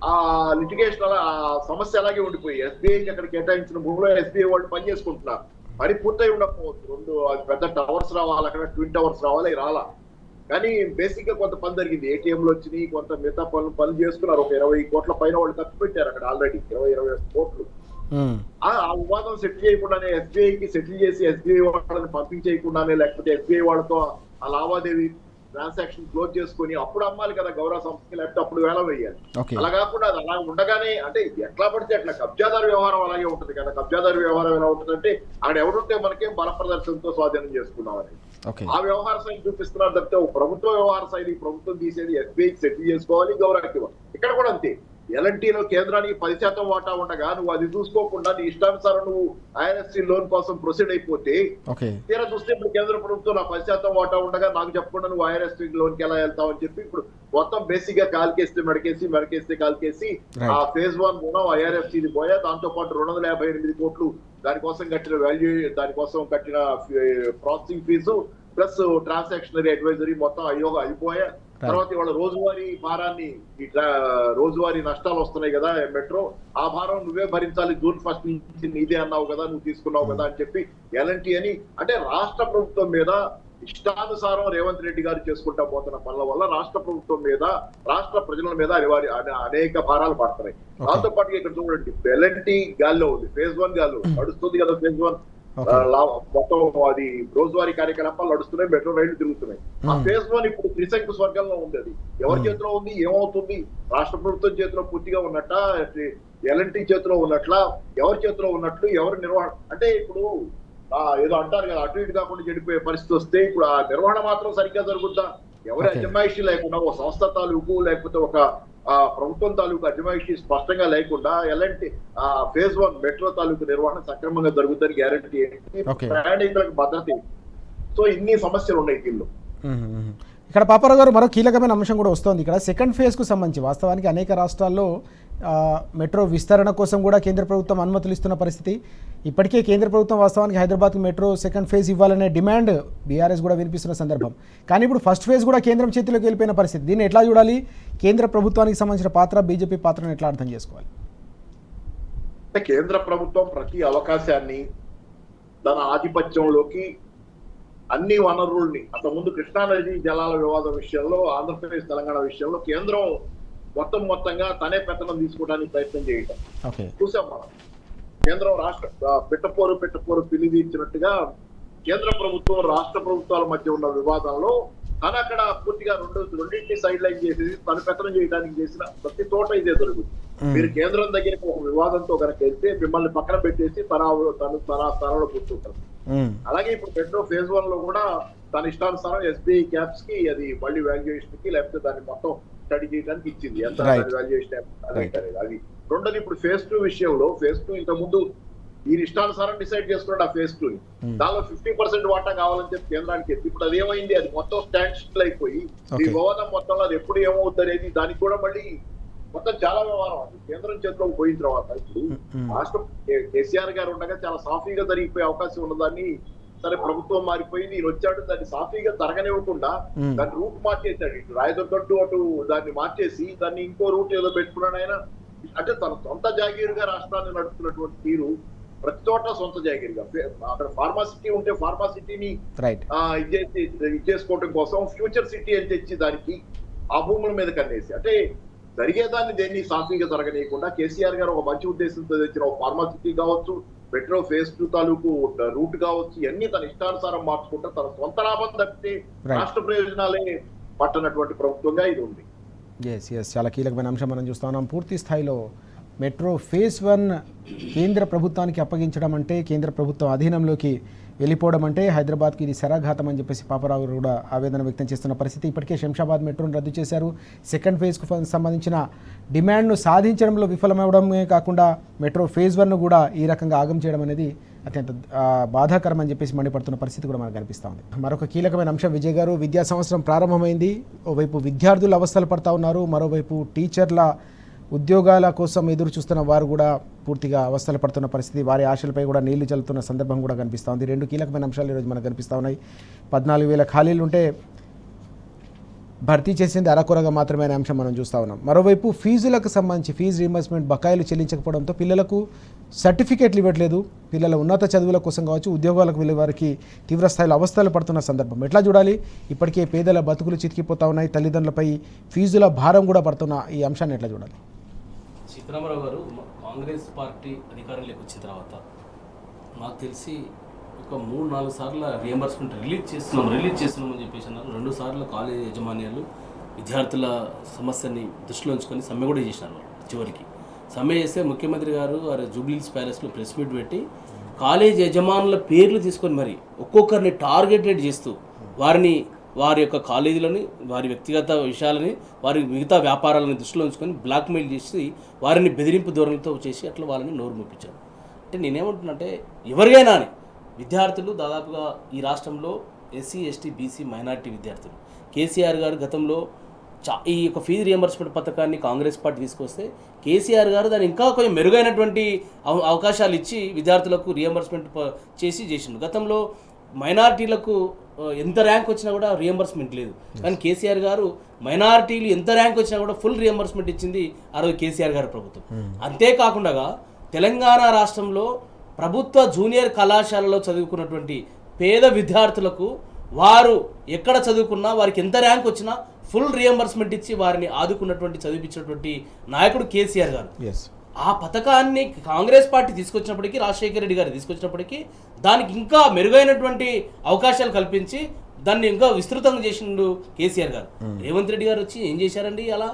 ఆ లిటిగేషన్ అలా ఆ సమస్య అలాగే ఉండిపోయి ఎస్బీఐకి అక్కడ కేటాయించిన భూమిలో ఎస్బీఐ వాళ్ళు పని చేసుకుంటున్నారు. పని పూర్తయి ఉండకపోవచ్చు. పెద్ద టవర్స్ రావాలి, అక్కడ ట్విన్ టవర్స్ రావాలి, రాలా. కానీ బేసిక్ గా కొంత పని జరిగింది. ఏటీఎంలు వచ్చినాయి, కొంత మిగతా పనులు చేసుకున్నారు. ఒక 20 కోట్ల పైన వాళ్ళు ఖర్చు పెట్టారు అక్కడ ఆల్రెడీ 20 కోట్లు. ఆ వివాదం సెటిల్ చేయకుండానే ఎస్బీఐకి సెటిల్ చేసి ఎస్బీఐ వాళ్ళని పంపించేయకుండానే లేకపోతే ఎస్బీఐ వాళ్ళతో ఆ లావాదేవీ ట్రాన్సాక్షన్ క్లోజ్ చేసుకుని అప్పుడు అమ్మాలి కదా గౌరవ సంస్థకి, లేకపోతే అప్పుడు వేలం వేయాలి. అలా కాకుండా అది అలా ఉండగానే అంటే ఎట్లా పడితే అట్లా కబ్జాదారు వ్యవహారం అలాగే ఉంటుంది కదా. కబ్జాదారు వ్యవహారం ఎలా ఉంటుందంటే అక్కడ ఎవరుంటే మనకేం బల ప్రదర్శనతో స్వాధీనం చేసుకున్నామని ఆ వ్యవహార శైలి చూపిస్తున్నారు తప్పితే ప్రభుత్వ వ్యవహార శైలి ప్రభుత్వం తీసేది ఎస్బీఐకి సెటిల్ చేసుకోవాలి, గౌరవకి ఇవ్వాలి. ఇక్కడ కూడా అంతే. ఎల్ఎన్టీలో కేంద్రానికి 10% వాటా ఉండగా నువ్వు అది చూసుకోకుండా నీ ఇష్టానుసారం నువ్వు ఐఆర్ఎఫ్సి లోన్ కోసం ప్రొసీడ్ అయిపోతే తీరా చూస్తే ఇప్పుడు కేంద్ర ప్రభుత్వం నా 10% వాటా ఉండగా నాకు చెప్పకుండా నువ్వు ఐఆర్ఎఫ్సి లోన్ కి ఎలా వెళ్తావు అని చెప్పి ఇప్పుడు మొత్తం బేసిక్ గా కాల్కేస్తే మెడకేస్తే కాల్కేసి ఆ ఫేజ్ 1 రుణం ఐఆర్ఎఫ్సి పోయా. దాంతో పాటు 258 కోట్లు దానికోసం కట్టిన ప్రాసెసింగ్ ఫీజు ప్లస్ ట్రాన్సాక్షనరీ అడ్వైజరీ మొత్తం అయిపోయా. తర్వాత ఇవాళ రోజువారీ భారాన్ని రోజువారీ నష్టాలు వస్తున్నాయి కదా మెట్రో, ఆ భారం నువ్వే భరించాలి, జూన్ 1 నుంచి నీదే అన్నావు కదా, నువ్వు తీసుకున్నావు కదా అని చెప్పి ఎల్ఎన్టీ అని అంటే రాష్ట్ర ప్రభుత్వం మీద ఇష్టానుసారం రేవంత్ రెడ్డి గారు చేసుకుంటా పోతున్న పనుల వల్ల రాష్ట్ర ప్రభుత్వం మీద రాష్ట్ర ప్రజల మీద అనేక భారాలు పడుతున్నాయి. దాంతో పాటు ఇక్కడ చూడండి ఎల్ఎన్టీ గాల్లో ఉంది, ఫేజ్ 1 గాల్లో నడుస్తుంది కదా. ఫేజ్ 1 మొత్తం అది రోజువారీ కార్యకలాపాలు నడుస్తున్నాయి, మెట్రో రైళ్లు తిరుగుతున్నాయి. ఆ ఫేజ్ 1 ఇప్పుడు త్రిశంకు స్వర్గంలో ఉంది. అది ఎవరి చేతిలో ఉంది, ఏమవుతుంది రాష్ట్ర ప్రభుత్వం చేతిలో పూర్తిగా ఉన్నట్ట, ఎల్ఎన్టీ చేతిలో ఉన్నట్ల, ఎవరి చేతిలో ఉన్నట్లు, ఎవరి నిర్వహణ అంటే ఇప్పుడు ఏదో అంటారు కదా, అటు ఇటు కాకుండా చెడిపోయే పరిస్థితి వస్తే ఇప్పుడు ఆ నిర్వహణ మాత్రం సరిగ్గా జరుగుద్దా? ఎవరి అజమాయిషీ లేకుండా ఒక సంస్థ తాలూకు లేకపోతే ఒక ప్రభుత్వం తాలూకు అజమాయిషీ స్పష్టంగా లేకుండా ఎలాంటి ఫేజ్ 1 మెట్రో తాలూకు నిర్వహణ సక్రమంగా జరుగుతుందని గ్యారంటీ ఏంటి? ప్రయాణికులకు భద్రత ఏంటి? సో ఇన్ని సమస్యలు ఉన్నాయి దీనిలో. ఇక్కడ పాపారావు గారు మరో కీలకమైన అంశం కూడా వస్తుంది. ఇక్కడ సెకండ్ ఫేజ్కు సంబంధించి వాస్తవానికి అనేక రాష్ట్రాల్లో మెట్రో విస్తరణ కోసం కూడా కేంద్ర ప్రభుత్వం అనుమతులు ఇస్తున్న పరిస్థితి. ఇప్పటికే కేంద్ర ప్రభుత్వం వాస్తవానికి హైదరాబాద్కు మెట్రో సెకండ్ ఫేజ్ ఇవ్వాలనే డిమాండ్ బీఆర్ఎస్ కూడా వినిపిస్తున్న సందర్భం. కానీ ఇప్పుడు ఫస్ట్ ఫేజ్ కూడా కేంద్రం చేతిలోకి వెళ్ళిపోయిన పరిస్థితి. దీన్ని ఎట్లా చూడాలి? కేంద్ర ప్రభుత్వానికి సంబంధించిన పాత్ర, బీజేపీ పాత్రను ఎట్లా అర్థం చేసుకోవాలి? కేంద్ర ప్రభుత్వం ప్రతి అవకాశాన్ని తన ఆధిపత్యంలోకి అన్ని వనరుల్ని అంతకుముందు కృష్ణానది జలాల వివాదం విషయంలో, ఆంధ్రప్రదేశ్ తెలంగాణ విషయంలో కేంద్రం మొత్తంగా తనే పెత్తనం తీసుకోవడానికి ప్రయత్నం చేయటం చూసాం మనం. కేంద్రం పెట్టపోరు పిల్లి తీర్చినట్టుగా కేంద్ర ప్రభుత్వం రాష్ట్ర ప్రభుత్వాల మధ్య ఉన్న వివాదంలో తను అక్కడ పూర్తిగా రెండింటిని సైడ్ లైన్ చేసేది, తను పెత్తనం చేయడానికి చేసిన ప్రతి చోట ఇదే జరుగుతుంది. మీరు కేంద్రం దగ్గరికి ఒక వివాదంతో కనుక వెళ్తే మిమ్మల్ని పక్కన పెట్టేసి తనలో కూర్చుంటారు. అలాగే ఇప్పుడు మెట్రో ఫేజ్ 1 లో కూడా తన ఇష్టానుసారం ఎస్బీఐ క్యాప్స్ కి అది మళ్ళీ వాల్యుయేషన్ కి లేకపోతే దాన్ని మొత్తం స్టడీ చేయడానికి ఇచ్చింది, ఎంత వాల్యుయేషన్ అది. రెండోది ఇప్పుడు ఫేజ్ 2 విషయంలో, ఫేజ్ 2 ఇంత ముందు ఈ ఇష్టానుసారం డిసైడ్ చేసుకున్నాడు ఆ ఫేజ్ 2 దానిలో 50% వాటా కావాలని చెప్పి కేంద్రానికి ఎత్తి, ఇప్పుడు అది ఏమైంది, అది మొత్తం స్టాండ్ స్టిల్ అయిపోయి ఈ వివాదం మొత్తంలో అది ఎప్పుడు ఏమవుతుంది అనేది దానికి కూడా మళ్ళీ మొత్తం చాలా వ్యవహారం అది కేంద్రం చేతిలోకి పోయిన తర్వాత ఇప్పుడు రాష్ట్రం కేసీఆర్ గారు ఉండగా చాలా సాఫీగా జరిగిపోయే అవకాశం ఉన్నదాన్ని, సరే ప్రభుత్వం మారిపోయింది, ఈయన వచ్చాడు, దాన్ని సాఫీగా జరగనివ్వకుండా దాన్ని రూట్ మార్చేసాడు. ఇటు రాయదుర్గట్టు అటు దాన్ని మార్చేసి దాన్ని ఇంకో రూట్ ఏదో పెట్టుకున్నాడు ఆయన. అంటే తన సొంత జాగీరుగా రాష్ట్రాన్ని నడుపుతున్నటువంటి తీరు ప్రతి చోట సొంత జాగీరుగా. అక్కడ ఫార్మాసిటీ ఉంటే ఫార్మాసిటీని ఇచ్చేసుకోవడం కోసం ఫ్యూచర్ సిటీ అని తెచ్చి దానికి ఆ భూముల మీద కన్నేసి, అంటే జరిగేదాన్ని దేన్ని సాఫీగా జరగనీయకుండా కేసీఆర్ గారు ఒక మంచి ఉద్దేశంతో తెచ్చిన ఒక ఫార్మాసిటీ కావచ్చు, మెట్రో ఫేజ్ 2 తాలూకు రూట్ కావచ్చు, ఇవన్నీ తన ఇష్టానుసారం మార్చుకుంటే తన సొంత లాభం తప్పితే రాష్ట్ర ప్రయోజనాలే పట్టనటువంటి ప్రభుత్వంగా ఇది ఉంది. చాలా కీలకమైన అంశం మనం చూస్తా ఉన్నాం. పూర్తి స్థాయిలో మెట్రో ఫేజ్ 1 కేంద్ర ప్రభుత్వానికి అప్పగించడం అంటే, కేంద్ర ప్రభుత్వం అధీనంలోకి వెళ్ళిపోవడం అంటే హైదరాబాద్కి ఇది శరాఘాతం అని చెప్పేసి పాపారావు కూడా ఆవేదన వ్యక్తం చేస్తున్న పరిస్థితి. ఇప్పటికే శంషాబాద్ మెట్రోను రద్దు చేశారు. సెకండ్ ఫేజ్కు సంబంధించిన డిమాండ్ను సాధించడంలో విఫలమవడమే కాకుండా మెట్రో ఫేజ్ 1ను కూడా ఈ రకంగా ఆగం చేయడం అనేది అత్యంత బాధాకరం అని చెప్పేసి మండిపడుతున్న పరిస్థితి కూడా మనకు కనిపిస్తూ ఉంది. మరొక కీలకమైన అంశం విజయ్ గారు, విద్యా సంవత్సరం ప్రారంభమైంది. ఓవైపు విద్యార్థులు అవస్థలు పడతా ఉన్నారు, మరోవైపు టీచర్ల ఉద్యోగాల కోసం ఎదురు చూస్తున్న వారు కూడా పూర్తిగా అవస్థలు పడుతున్న పరిస్థితి, వారి ఆశలపై కూడా నీళ్లు చల్లుతున్న సందర్భం కూడా కనిపిస్తూ ఉంది. రెండు కీలకమైన అంశాలు ఈరోజు మనకు కనిపిస్తూ ఉన్నాయి. 14,000 ఖాళీలు ఉంటే భర్తీ చేసింది అరకొరగా మాత్రమే అనే అంశం మనం చూస్తూ ఉన్నాం. మరోవైపు ఫీజులకు సంబంధించి ఫీజు రీయింబర్స్మెంట్ బకాయిలు చెల్లించకపోవడంతో పిల్లలకు సర్టిఫికేట్లు ఇవ్వట్లేదు. పిల్లల ఉన్నత చదువుల కోసం కావచ్చు, ఉద్యోగాలకు వెళ్ళే వారికి తీవ్రస్థాయిలో అవస్థలు పడుతున్న సందర్భం ఎట్లా చూడాలి? ఇప్పటికే పేదల బతుకులు చితికిపోతూ ఉన్నాయి, తల్లిదండ్రులపై ఫీజుల భారం కూడా పడుతున్న ఈ అంశాన్ని ఎట్లా చూడాలి? సీతారామరావు గారు, కాంగ్రెస్ పార్టీ అధికారంలోకి వచ్చిన తర్వాత నాకు తెలిసి ఒక 3-4 సార్లు రియంబర్స్మెంట్ రిలీజ్ చేస్తున్నామని చెప్పేసి అన్నారు. 2 సార్లు కాలేజ్ యాజమాన్యాలు విద్యార్థుల సమస్యని దృష్టిలో ఉంచుకొని సమ్మె కూడా చేసినారు. చివరికి సమ్మె చేస్తే ముఖ్యమంత్రి గారు వారి జూబ్లీహిల్స్ ప్యాలెస్లో ప్రెస్ మీట్ పెట్టి కాలేజ్ యజమానుల పేర్లు తీసుకొని మరి ఒక్కొక్కరిని టార్గెటెడ్ చేస్తూ వారి యొక్క కాలేజీలని, వారి వ్యక్తిగత విషయాలని, వారి మిగతా వ్యాపారాలను దృష్టిలో ఉంచుకొని బ్లాక్మెయిల్ చేసి వారిని బెదిరింపు ధోరణితో చేసి అట్లా వాళ్ళని నోరు ముప్పించారు. అంటే నేనేమంటున్నానంటే ఎవరికైనా విద్యార్థులు దాదాపుగా ఈ రాష్ట్రంలో ఎస్సీ, ఎస్టీ, బీసీ, మైనారిటీ విద్యార్థులు కేసీఆర్ గారు గతంలో ఈ యొక్క ఫీజు రియంబర్స్మెంట్ పథకాన్ని కాంగ్రెస్ పార్టీ తీసుకొస్తే కేసీఆర్ గారు దాన్ని ఇంకా కొంచెం మెరుగైనటువంటి అవకాశాలు ఇచ్చి విద్యార్థులకు రియంబర్స్మెంట్ చేసిండు. గతంలో మైనారిటీలకు ఎంత ర్యాంక్ వచ్చినా కూడా రియంబర్స్మెంట్ లేదు, కానీ కేసీఆర్ గారు మైనారిటీలు ఎంత ర్యాంక్ వచ్చినా కూడా ఫుల్ రియంబర్స్మెంట్ ఇచ్చింది ఆ రోజు కేసీఆర్ గారి ప్రభుత్వం. అంతేకాకుండా తెలంగాణ రాష్ట్రంలో ప్రభుత్వ జూనియర్ కళాశాలలో చదువుకున్నటువంటి పేద విద్యార్థులకు వారు ఎక్కడ చదువుకున్నా వారికి ఎంత ర్యాంక్ వచ్చినా ఫుల్ రియంబర్స్మెంట్ ఇచ్చి వారిని ఆదుకున్నటువంటి చదివించినటువంటి నాయకుడు కేసీఆర్ గారు. ఆ పథకాన్ని కాంగ్రెస్ పార్టీ తీసుకొచ్చినప్పటికీ, రాజశేఖర రెడ్డి గారు తీసుకొచ్చినప్పటికీ దానికి ఇంకా మెరుగైనటువంటి అవకాశాలు కల్పించి దాన్ని ఇంకా విస్తృతంగా చేసిండు కేసీఆర్ గారు. రేవంత్ రెడ్డి గారు వచ్చి ఏం చేశారండి? అలా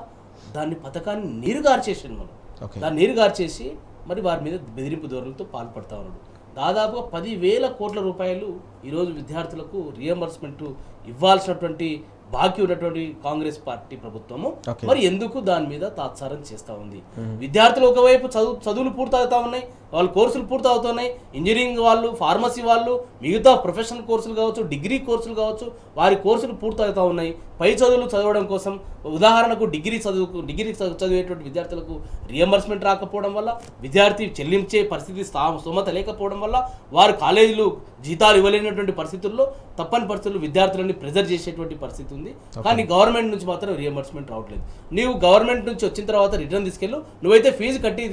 దాన్ని పథకాన్ని నీరుగార్చేసాను మనం. ఓకే. దాన్ని నీరుగార్చేసి మరి వారి మీద బెదిరింపు ధోరణులతో పాల్పడతా ఉన్నాడు. దాదాపుగా 10,000 కోట్ల రూపాయలు ఈరోజు విద్యార్థులకు రియంబర్స్మెంట్ ఇవ్వాల్సినటువంటి బాకీ ఉన్నటువంటి కాంగ్రెస్ పార్టీ ప్రభుత్వము మరి ఎందుకు దాని మీద తాత్సారం చేస్తూ ఉంది? విద్యార్థులు ఒకవైపు చదువులు పూర్తవుతా ఉన్నాయి, వాళ్ళ కోర్సులు పూర్తవుతున్నాయి. ఇంజనీరింగ్ వాళ్ళు, ఫార్మసీ వాళ్ళు, మిగతా ప్రొఫెషనల్ కోర్సులు కావచ్చు, డిగ్రీ కోర్సులు కావచ్చు, వారి కోర్సులు పూర్తవుతూ ఉన్నాయి. పై చదువులు చదవడం కోసం ఉదాహరణకు డిగ్రీ చదివేటువంటి విద్యార్థులకు రియంబర్స్మెంట్ రాకపోవడం వల్ల, విద్యార్థి చెల్లించే పరిస్థితి స్తోమత లేకపోవడం వల్ల, వారు కాలేజీలు జీతాలు ఇవ్వలేనటువంటి పరిస్థితుల్లో తప్పని పరిస్థితుల్లో విద్యార్థులని ప్రెజర్ చేసేటువంటి పరిస్థితి ఉంది. కానీ గవర్నమెంట్ నుంచి మాత్రం రియంబర్స్మెంట్ రావట్లేదు. నీవు గవర్నమెంట్ నుంచి వచ్చిన తర్వాత రిటర్న్ తీసుకెళ్ళు, నువ్వైతే ఫీజు కట్టి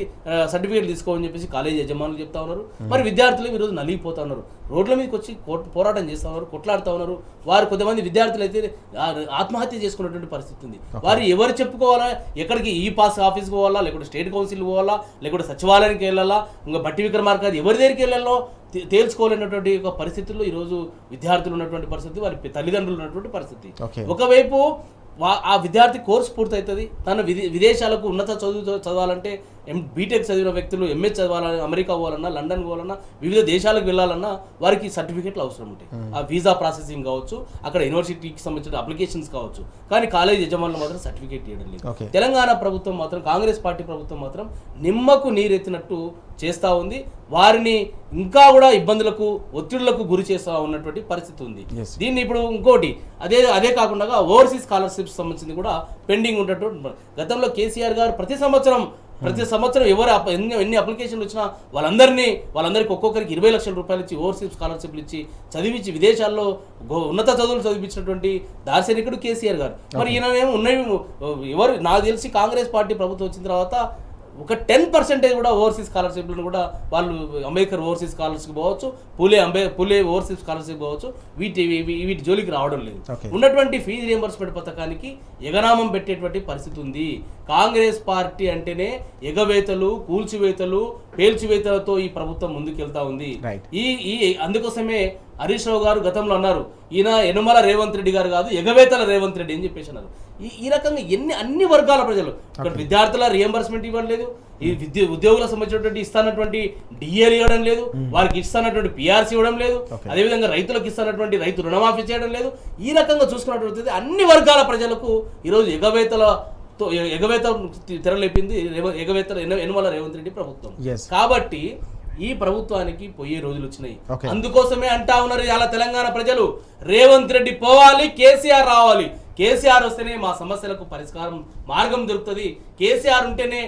సర్టిఫికేట్ తీసుకోవని చెప్పేసి కాలేజీ యజమానులు చెప్తా ఉన్నారు. మరి విద్యార్థులు ఈరోజు నలిగిపోతా ఉన్నారు, రోడ్ల మీదకి వచ్చి పోరాటం చేస్తూ ఉన్నారు, కొట్లాడుతూ ఉన్నారు. వారు కొంతమంది విద్యార్థులు అయితే ఆత్మహత్య చేసుకున్నటువంటి పరిస్థితి ఉంది. వారు ఎవరు చెప్పుకోవాలా, ఎక్కడికి ఈ పాస్ ఆఫీస్కి పోవాలా, లేకుంటే స్టేట్ కౌన్సిల్ పోవాలా, లేకుంటే సచివాలయానికి వెళ్ళాలా, ఇంకా బట్టి విక్రమార్క ఎవరి దగ్గరికి వెళ్ళాలో తేల్చుకోలేనటువంటి ఒక పరిస్థితుల్లో ఈరోజు విద్యార్థులు ఉన్నటువంటి పరిస్థితి, వారి తల్లిదండ్రులు ఉన్నటువంటి పరిస్థితి. ఒకవైపు ఆ విద్యార్థి కోర్సు పూర్తవుతుంది, తన విదేశాలకు ఉన్నత చదవాలంటే బీటెక్ చదివిన వ్యక్తులు ఎంఎస్ చదవాలన్నా, అమెరికా పోవాలన్నా, లండన్ పోవాలన్నా, వివిధ దేశాలకు వెళ్ళాలన్నా వారికి సర్టిఫికేట్లు అవసరం ఉంటాయి. ఆ వీసా ప్రాసెసింగ్ కావచ్చు, అక్కడ యూనివర్సిటీకి సంబంధించిన అప్లికేషన్స్ కావచ్చు. కానీ కాలేజ్ యజమానులు మాత్రం సర్టిఫికేట్ ఇవ్వడం లేదు. తెలంగాణ ప్రభుత్వం మాత్రం, కాంగ్రెస్ పార్టీ ప్రభుత్వం మాత్రం నిమ్మకు నీరెత్తినట్టు చేస్తూ ఉంది. వారిని ఇంకా కూడా ఇబ్బందులకు, ఒత్తిడులకు గురి చేస్తూ ఉన్నటువంటి పరిస్థితి ఉంది. దీన్ని ఇప్పుడు ఇంకోటి అదే కాకుండా ఓవర్సీస్ స్కాలర్షిప్స్ సంబంధించింది కూడా పెండింగ్ ఉన్నటువంటి. గతంలో కేసీఆర్ గారు ప్రతి సంవత్సరం ఎవరు ఎన్ని అప్లికేషన్లు వచ్చినా వాళ్ళందరికీ ఒక్కొక్కరికి 20 లక్షల రూపాయలు ఇచ్చి ఓవర్సీస్ స్కాలర్షిప్లు ఇచ్చి చదివించి విదేశాల్లో ఉన్నత చదువులు చదివించినటువంటి దార్శనికుడు కేసీఆర్ గారు. మరి ఈయన ఉన్నవి ఎవరు నాకు తెలిసి కాంగ్రెస్ పార్టీ ప్రభుత్వం వచ్చిన తర్వాత ఒక 10% కూడా ఓవర్సీస్ స్కాలర్షిప్లను కూడా వాళ్ళు అంబేద్కర్ ఓవర్సీస్ స్కాలర్షిప్ పోవచ్చు, పూలే ఓవర్సీస్ స్కాలర్షిప్ పోవచ్చు, వీటి జోలికి రావడం లేదు. ఉన్నటువంటి ఫీజు రియంబర్స్మెంట్ పథకానికి ఎగనామం పెట్టేటువంటి పరిస్థితి ఉంది. కాంగ్రెస్ పార్టీ అంటేనే ఎగవేతలు, కూల్చివేతలు, పేల్చివేతలతో ఈ ప్రభుత్వం ముందుకెళ్తా ఉంది. అందుకోసమే హరీష్ రావు గారు గతంలో అన్నారు, ఈయన యనమల రేవంత్ రెడ్డి గారు కాదు, ఎగవేతల రేవంత్ రెడ్డి అని చెప్పేసి అన్నారు. ఈ రకంగా అన్ని వర్గాల ప్రజలు, ఇక్కడ విద్యార్థుల రియంబర్స్మెంట్ ఇవ్వడం లేదు, ఈ ఉద్యోగులకు సంబంధించినటువంటి ఇస్తున్నటువంటి డిఏలు ఇవ్వడం లేదు, వారికి ఇస్తున్నటువంటి పిఆర్సీ ఇవ్వడం లేదు, అదేవిధంగా రైతులకు ఇస్తున్నటువంటి రైతు రుణమాఫీ చేయడం లేదు. ఈ రకంగా చూసుకున్నట్టు అన్ని వర్గాల ప్రజలకు ఈరోజు ఎగవేత తెరలేపింది యనమల రేవంత్ రెడ్డి ప్రభుత్వం. కాబట్టి ఈ ప్రభుత్వానికి పోయే రోజులు వచ్చినాయి. అందుకోసమే అంటా ఉన్నారు ఇలా తెలంగాణ ప్రజలు, రేవంత్ రెడ్డి పోవాలి, కేసీఆర్ రావాలి. కేసీఆర్ వస్తేనే మా సమస్యలకు పరిష్కారం మార్గం దొరుకుతుంది. కేసీఆర్ ఉంటేనే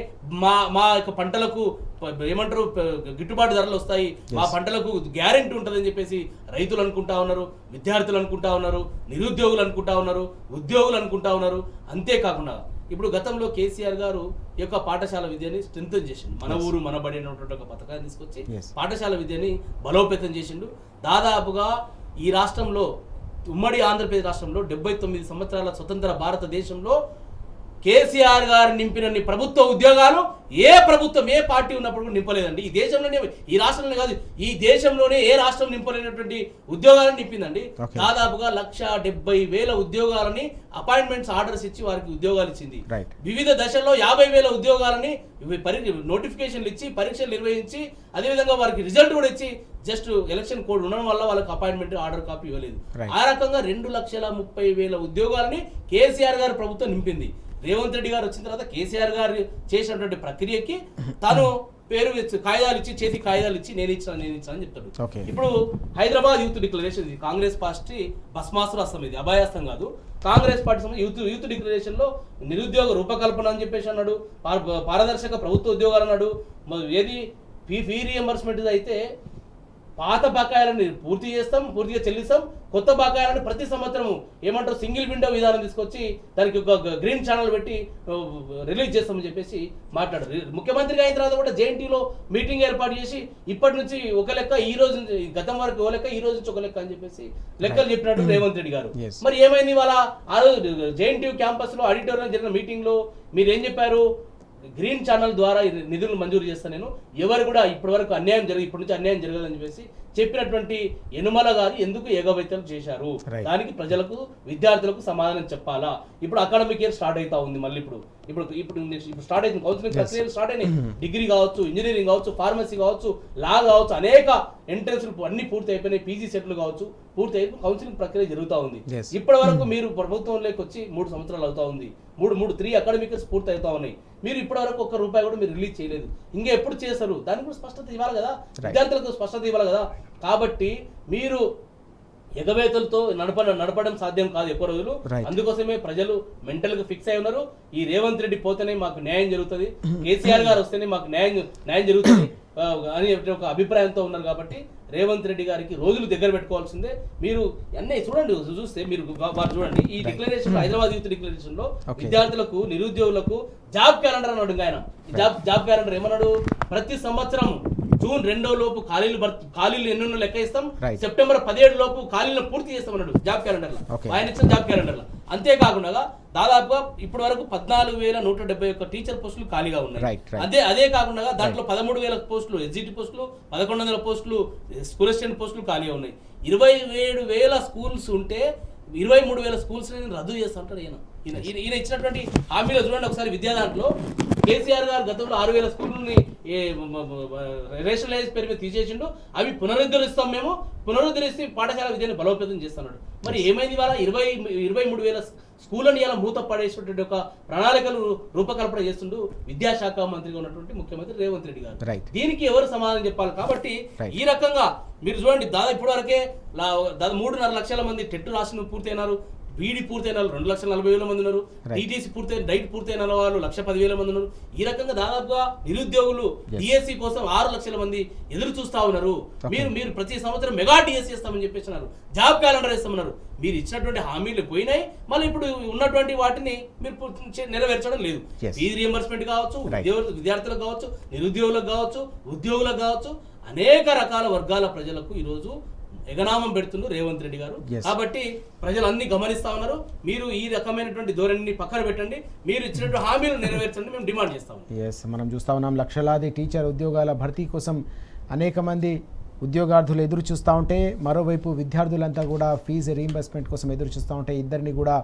మా యొక్క పంటలకు ఏమంటారు గిట్టుబాటు ధరలు వస్తాయి, మా పంటలకు గ్యారెంటీ ఉంటుందని చెప్పేసి రైతులు అనుకుంటా ఉన్నారు, విద్యార్థులు అనుకుంటా ఉన్నారు, నిరుద్యోగులు అనుకుంటా ఉన్నారు, ఉద్యోగులు అనుకుంటా ఉన్నారు. అంతేకాకుండా ఇప్పుడు గతంలో కేసీఆర్ గారు ఈ యొక్క పాఠశాల విద్యని స్ట్రెంథన్ చేసిండు. మన ఊరు మన బడి అనేటువంటి ఒక పథకాన్ని తీసుకొచ్చి పాఠశాల విద్యని బలోపేతం చేసిండు. దాదాపుగా ఈ రాష్ట్రంలో, ఉమ్మడి ఆంధ్రప్రదేశ్ రాష్ట్రంలో 79 సంవత్సరాల స్వతంత్ర భారతదేశంలో కేసీఆర్ గారు నింపినన్ని ప్రభుత్వ ఉద్యోగాలు ఏ ప్రభుత్వం, ఏ పార్టీ ఉన్నప్పుడు నింపలేదండి. ఈ దేశంలోనే, ఈ రాష్ట్రంలోనే కాదు, ఈ దేశంలోనే ఏ రాష్ట్రం నింపలేనటువంటి ఉద్యోగాలను నింపిందండి. దాదాపుగా 1,70,000 ఉద్యోగాలని అపాయింట్మెంట్స్ ఆర్డర్స్ ఇచ్చి వారికి ఉద్యోగాలు ఇచ్చింది. వివిధ దశల్లో 50,000 ఉద్యోగాలని నోటిఫికేషన్లు ఇచ్చి, పరీక్షలు నిర్వహించి, అదేవిధంగా వారికి రిజల్ట్ కూడా ఇచ్చి, జస్ట్ ఎలక్షన్ కోడ్ ఉండడం వల్ల వాళ్ళకి అపాయింట్మెంట్ ఆర్డర్ కాపీ ఇవ్వలేదు. ఆ రకంగా 2,30,000 ఉద్యోగాలని కేసీఆర్ గారు ప్రభుత్వం నింపింది. రేవంత్ రెడ్డి గారు వచ్చిన తర్వాత కేసీఆర్ గారు చేసినటువంటి ప్రక్రియకి తాను పేరు కాగితాలు ఇచ్చి, చేతి కాగితాలు ఇచ్చి నేను ఇచ్చాను అని చెప్తాడు. ఇప్పుడు Hyderabad youth declaration, Congress party భస్మాసురాస్త్రం, ఇది అభయాస్తం కాదు. కాంగ్రెస్ పార్టీ యూత్ డిక్లరేషన్ లో నిరుద్యోగ రూపకల్పన అని చెప్పేసి అన్నాడు, పారదర్శక ప్రభుత్వ ఉద్యోగాలు అన్నాడు. ఏది ఫీ రియంబర్స్మెంట్ అయితే పాత బకాయిలను పూర్తిగా చెల్లిస్తాం, కొత్త బకాయిలను ప్రతి సంవత్సరం ఏమంటారు సింగిల్ విండో విధానం తీసుకొచ్చి దానికి ఒక గ్రీన్ ఛానల్ పెట్టి రిలీజ్ చేస్తామని చెప్పేసి మాట్లాడారు. ముఖ్యమంత్రిగా అయిన తర్వాత కూడా జేఎన్టీలో మీటింగ్ ఏర్పాటు చేసి ఇప్పటి నుంచి ఒక లెక్క, ఈ రోజు గతం వరకు ఒక లెక్క, ఈ రోజు నుంచి ఒక లెక్క అని చెప్పేసి లెక్కలు చెప్పినట్టు రేవంత్ రెడ్డి గారు. మరి ఏమైంది ఇవాళ? ఆ రోజు జేఎన్టీ క్యాంపస్ లో ఆడిటోరియం జరిగిన మీటింగ్ లో మీరేం చెప్పారు? గ్రీన్ ఛానల్ ద్వారా నిధులు మంజూరు చేస్తాను, నేను ఎవరు కూడా ఇప్పటి వరకు ఇప్పటి నుంచి అన్యాయం జరగాలని చెప్పేసి చెప్పినటువంటి యనుమల గారు ఎందుకు ఏకవైతం చేశారు? దానికి ప్రజలకు విద్యార్థులకు సమాధానం చెప్పాలా? ఇప్పుడు అకాడమిక్ ఇయర్ స్టార్ట్ అవుతా ఉంది, మళ్ళీ ఇప్పుడు స్టార్ట్ అవుతుంది, కౌన్సిలింగ్ ప్రక్రియలు స్టార్ట్ అయినాయి. డిగ్రీ కావచ్చు, ఇంజనీరింగ్ కావచ్చు, ఫార్మసీ కావచ్చు, లా కావచ్చు, అనేక ఎంట్రన్స్ అన్ని పూర్తి అయిపోయినాయి. పీజీ సెట్లు కావచ్చు పూర్తి అయిపోయి కౌన్సిలింగ్ ప్రక్రియ జరుగుతూ ఉంది. ఇప్పటి వరకు మీరు ప్రభుత్వంలోకి వచ్చి 3 సంవత్సరాలు అవుతా ఉంది. 3 అకాడమిక్ ఇయర్స్ పూర్తి అవుతా ఉన్నాయి. మీరు ఇప్పటి వరకు ₹1 కూడా మీరు రిలీజ్ చేయలేదు. ఇంకా ఎప్పుడు చేస్తారు? దానికి కూడా స్పష్టత ఇవ్వాలి కదా, విద్యార్థులకు స్పష్టత ఇవ్వాలి కదా. కాబట్టి మీరు ఎగవేతలతో నడపడం సాధ్యం కాదు ఎక్కువ రోజులు. అందుకోసమే ప్రజలు మెంటల్ గా ఫిక్స్ అయి ఉన్నారు. ఈ రేవంత్ రెడ్డి పోతేనే మాకు న్యాయం జరుగుతుంది, కేసీఆర్ గారు వస్తేనే మాకు న్యాయం జరుగుతుంది అని ఒక అభిప్రాయంతో ఉన్నారు. కాబట్టి రేవంత్ రెడ్డి గారికి రోజులు దగ్గర పెట్టుకోవాల్సిందే. మీరు అన్నీ చూస్తే మీరు చూడండి, ఈ డిక్లరేషన్, హైదరాబాద్ యూత్ డిక్లరేషన్ లో విద్యార్థులకు, నిరుద్యోగులకు జాబ్ క్యాలెండర్ అన్నాడు ఆయన. జాబ్ క్యాలెండర్ ఏమన్నాడు? ప్రతి సంవత్సరం జూన్ 2 లోపు ఖాళీలు ఎన్నో లెక్క ఇస్తాం, సెప్టెంబర్ 17 లోపు ఖాళీలను పూర్తి చేస్తామన్నాడు జాబ్ క్యాలెండర్ లో, ఆయన ఇచ్చిన జాబ్ క్యాలెండర్ లో. అంతేకాకుండా దాదాపుగా ఇప్పటి వరకు 14,171 టీచర్ పోస్టులు ఖాళీగా ఉన్నాయి. అదే కాకుండా దాంట్లో 13,000 పోస్టులు ఎస్జిటి పోస్టులు, 1,100 పోస్టులు స్కూల్ అసిస్టెంట్ పోస్టులు ఖాళీగా ఉన్నాయి. 27,000 స్కూల్స్ ఉంటే 23,000 స్కూల్స్ రద్దు చేస్తా ఉంటాడు ఈయన ఇచ్చినటువంటి హామీలో. చూడండి ఒకసారి, విద్యా దాంట్లో కేసీఆర్ గారు గతంలో 6,000 స్కూళ్ళని రేషనలైజ్ పేరు మీద తీసేసిండు. అవి పునరుద్ధరిస్తాం, మేము పునరుద్ధరిస్తే పాఠశాల విద్యను బలోపేతం చేస్తున్నాడు. మరి ఏమైంది? ఇవాళ 23,000 స్కూళ్ళని ఇలా మూత పడేసినటువంటి ఒక ప్రణాళికలు రూపకల్పన చేస్తుండు విద్యాశాఖ మంత్రిగా ఉన్నటువంటి ముఖ్యమంత్రి రేవంత్ రెడ్డి గారు. దీనికి ఎవరు సమాధానం చెప్పాలి? కాబట్టి ఈ రకంగా మీరు చూడండి, దాదాపు ఇప్పటి వరకే 3.5 లక్షల మంది టెట్ రాసిన పూర్తయినారు, బీడీ పూర్తయిన వాళ్ళు 2,40,000 మంది ఉన్నారు, టీటీసీ పూర్తయిన డైట్ పూర్తయిన వాళ్ళు 1,10,000 మంది ఉన్నారు. ఈ రకంగా దాదాపుగా నిరుద్యోగులు డిఎస్సి కోసం 6 లక్షల మంది ఎదురు చూస్తా ఉన్నారు. మీరు ప్రతి సంవత్సరం మెగా డిఎస్సి ఇస్తామని చెప్పేస్తున్నారు, జాబ్ క్యాలెండర్ ఇస్తామన్నారు. మీరు ఇచ్చినటువంటి హామీలు పోయినాయి, మళ్ళీ ఇప్పుడు ఉన్నటువంటి వాటిని మీరు నెరవేర్చడం లేదు. ఫీజు రియంబర్స్మెంట్ కావచ్చు, విద్యార్థులకు కావచ్చు, నిరుద్యోగులకు కావచ్చు, ఉద్యోగులకు కావచ్చు, అనేక రకాల వర్గాల ప్రజలకు ఈరోజు ఎగనామం పెడుతున్నారు రేవంత్ రెడ్డి గారు. కాబట్టి ప్రజలు అన్ని గమనిస్తా ఉన్నారు. మీరు ఈ రకమైనటువంటి ధోరణిని పక్కన పెట్టండి, మీరు ఇచ్చినట్టు హామీలు నెరవేర్చండి, మేము డిమాండ్ చేస్తాం. మనం చూస్తా ఉన్నాం, లక్షలాది టీచర్ ఉద్యోగాల భర్తీ కోసం అనేక మంది ఉద్యోగార్థులు ఎదురు చూస్తూ ఉంటే, మరోవైపు విద్యార్థులంతా కూడా ఫీజు రీయింబర్స్మెంట్ కోసం ఎదురు చూస్తూ ఉంటే, ఇద్దరిని కూడా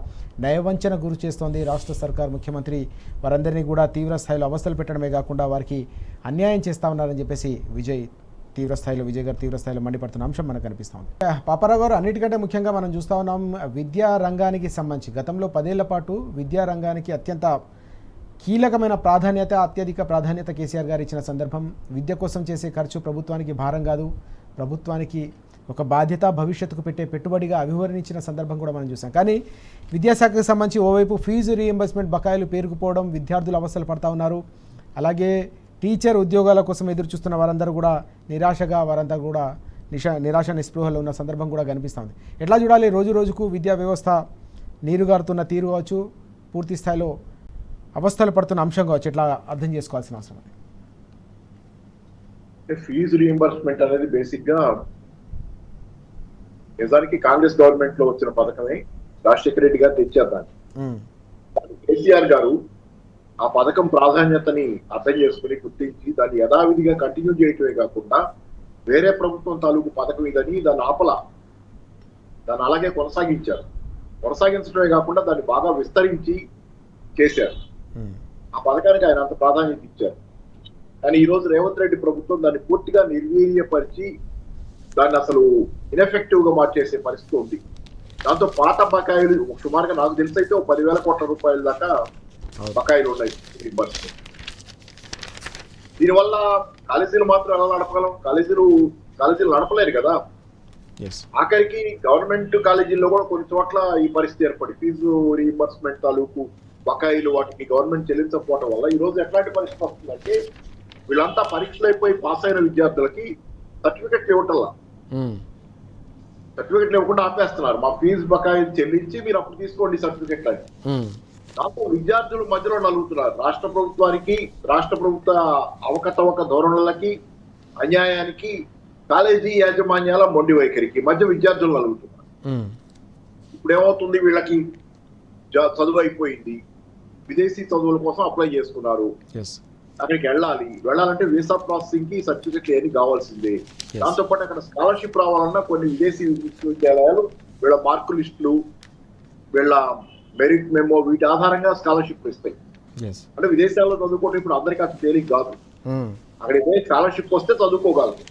నయవంచన గురి చేస్తోంది రాష్ట్ర సర్కార్. ముఖ్యమంత్రి వారందరినీ కూడా తీవ్ర స్థాయిలో అవస్థలు పెట్టడమే కాకుండా వారికి అన్యాయం చేస్తూ ఉన్నారని చెప్పేసి విజయ్ గారు తీవ్రస్థాయిలో మండిపడుతున్న అంశం మనకు కనిపిస్తూ ఉంది. పాపారావు గారు, అన్నిటికంటే ముఖ్యంగా మనం చూస్తూ ఉన్నాం, విద్యా రంగానికి సంబంధించి గతంలో 10 ఏళ్ల పాటు విద్యా రంగానికి అత్యంత కీలకమైన ప్రాధాన్యత, అత్యధిక ప్రాధాన్యత కేసీఆర్ గారు ఇచ్చిన సందర్భం. విద్య కోసం చేసే ఖర్చు ప్రభుత్వానికి భారం కాదు, ప్రభుత్వానికి ఒక బాధ్యత, భవిష్యత్తుకు పెట్టే పెట్టుబడిగా అభివర్ణించిన సందర్భం కూడా మనం చూసాం. కానీ విద్యాశాఖకు సంబంధించి ఓవైపు ఫీజు రీయింబర్స్మెంట్ బకాయిలు పేరుకుపోవడం, విద్యార్థులు అవస్థలు పడతా ఉన్నారు. అలాగే టీచర్ ఉద్యోగాల కోసం ఎదురు చూస్తున్న వారందరూ కూడా వారంతా కూడా నిరాశ నిస్పృహలో ఉన్న సందర్భం కూడా కనిపిస్తుంది. ఎట్లా చూడాలి? రోజు రోజుకు విద్యా వ్యవస్థ నీరుగారుతున్న తీరు కావచ్చు, పూర్తి స్థాయిలో అవస్థలు పడుతున్న అంశం కావచ్చు, ఎట్లా అర్థం చేసుకోవాల్సిన అవసరం ఉంది? ఫీజు రీయింబర్స్మెంట్ అనేది బేసిక్ గా నిజానికి కాంగ్రెస్ గవర్నమెంట్ లో వచ్చిన పథకమే. రాజశేఖర రెడ్డి గారు తెచ్చారు దాన్ని. కేసీఆర్ గారు ఆ పథకం ప్రాధాన్యతని అర్థం చేసుకుని గుర్తించి దాన్ని యథావిధిగా కంటిన్యూ చేయటమే కాకుండా, వేరే ప్రభుత్వం తాలూకు పథకం ఇదని దాన్ని దాన్ని అలాగే కొనసాగించడమే కాకుండా దాన్ని బాగా విస్తరించి చేశారు. ఆ పథకానికి ఆయన అంత ప్రాధాన్యత ఇచ్చారు. కానీ ఈ రోజు రేవంత్ రెడ్డి ప్రభుత్వం దాన్ని పూర్తిగా నిర్వీర్యపరిచి దాన్ని అసలు ఇన్ఎఫెక్టివ్ గా మార్చేసే పరిస్థితి ఉంది. దాంతో పాత బకాయిలు సుమారుగా నాకు తెలిసైతే 10,000 కోట్ల రూపాయల దాకా బకాయిలు ఉన్నాయి రీయింబర్స్మెంట్. దీనివల్ల కాలేజీలు మాత్రం ఎలా నడపగలం? కాలేజీలు నడపలేరు కదా. ఆఖరికి గవర్నమెంట్ కాలేజీల్లో కూడా కొన్ని చోట్ల ఈ పరిస్థితి ఏర్పడి ఫీజు రీయింబర్స్మెంట్ తాలూకు బకాయిలు వాటికి గవర్నమెంట్ చెల్లించకపోవడం వల్ల ఈ రోజు ఎట్లాంటి పరిస్థితి వస్తుందంటే, వీళ్ళంతా పరీక్షలు అయిపోయి పాస్ అయిన విద్యార్థులకి సర్టిఫికెట్లు ఇవ్వటల్లా, సర్టిఫికెట్లు ఇవ్వకుండా ఆపేస్తున్నారు. మా ఫీజు బకాయి చెల్లించి మీరు అప్పుడు తీసుకోండి సర్టిఫికెట్లు అని. దాంతో విద్యార్థులు మధ్యలో నలుగుతున్నారు. రాష్ట్ర ప్రభుత్వ అవకతవక ధోరణులకి, అన్యాయానికి, కాలేజీ యాజమాన్యాల మొండి వైఖరికి మధ్య విద్యార్థులు నలుగుతున్నారు. ఇప్పుడు ఏమవుతుంది? వీళ్ళకి చదువు అయిపోయింది, విదేశీ చదువుల కోసం అప్లై చేసుకున్నారు, అక్కడికి వెళ్ళాలంటే వీసా ప్రాసెసింగ్ కి సర్టిఫికెట్లు ఏమి కావాల్సిందే. దాంతో పాటు అక్కడ స్కాలర్షిప్ రావాలన్నా కొన్ని విదేశీ విశ్వవిద్యాలయాలు వీళ్ళ మార్కు లిస్టులు, వీళ్ళ మెరిట్ మెమో వీటి ఆధారంగా స్కాలర్షిప్ ఇస్తాయి. అంటే విదేశాల్లో చదువుకోవడం ఇప్పుడు అందరికీ అంత తేలిక కాదు. అక్కడికి స్కాలర్షిప్ వస్తే చదువుకోగలరు.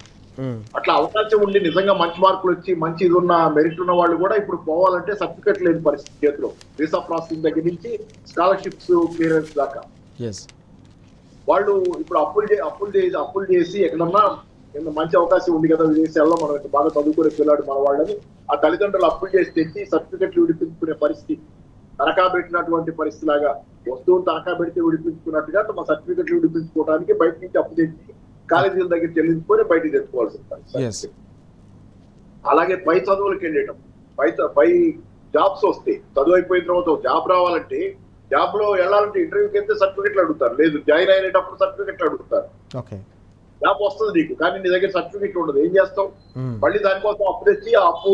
అట్లా అవకాశం ఉండి నిజంగా మంచి మార్కులు వచ్చి మంచి ఇది ఉన్న మెరిట్ ఉన్న వాళ్ళు కూడా ఇప్పుడు పోవాలంటే సర్టిఫికెట్ లేని పరిస్థితి చేతిలో. వీసా ప్రాసెసింగ్ దగ్గర నుంచి స్కాలర్షిప్స్ క్లియరెన్స్ దాకా వాళ్ళు ఇప్పుడు అప్పులు చేసి ఎక్కడన్నా మంచి అవకాశం ఉంది కదా విదేశాల్లో, మనం బాగా చదువుకునే పిల్లాడు మన వాళ్ళని ఆ తల్లిదండ్రులు అప్పులు చేసి తెచ్చి సర్టిఫికెట్లు విడిపించుకునే పరిస్థితి, తనఖా పెట్టినటువంటి పరిస్థితి లాగా వస్తువులు తనఖా పెడితే విడిపించుకున్నట్టుగా తమ సర్టిఫికెట్లు విడిపించుకోవడానికి బయట నుంచి అప్పు తెచ్చి కాలేజీల దగ్గర చెల్లించుకొని బయటికి తెచ్చుకోవాల్సింది పరిస్థితి. అలాగే పై చదువులకు వెళ్ళటం, పై జాబ్స్ వస్తే చదువు అయిపోయిన తర్వాత జాబ్ రావాలంటే జాబ్ లో వెళ్ళాలంటే ఇంటర్వ్యూకి వెళ్తే సర్టిఫికెట్లు అడుగుతారు, లేదు జాయిన్ అయినప్పుడు సర్టిఫికెట్లు అడుగుతారు. జాబ్ వస్తుంది నీకు, కానీ నీ దగ్గర సర్టిఫికెట్ ఉండదు, ఏం చేస్తావు? మళ్ళీ దానికోసం అప్పు తెచ్చి ఆ అప్పు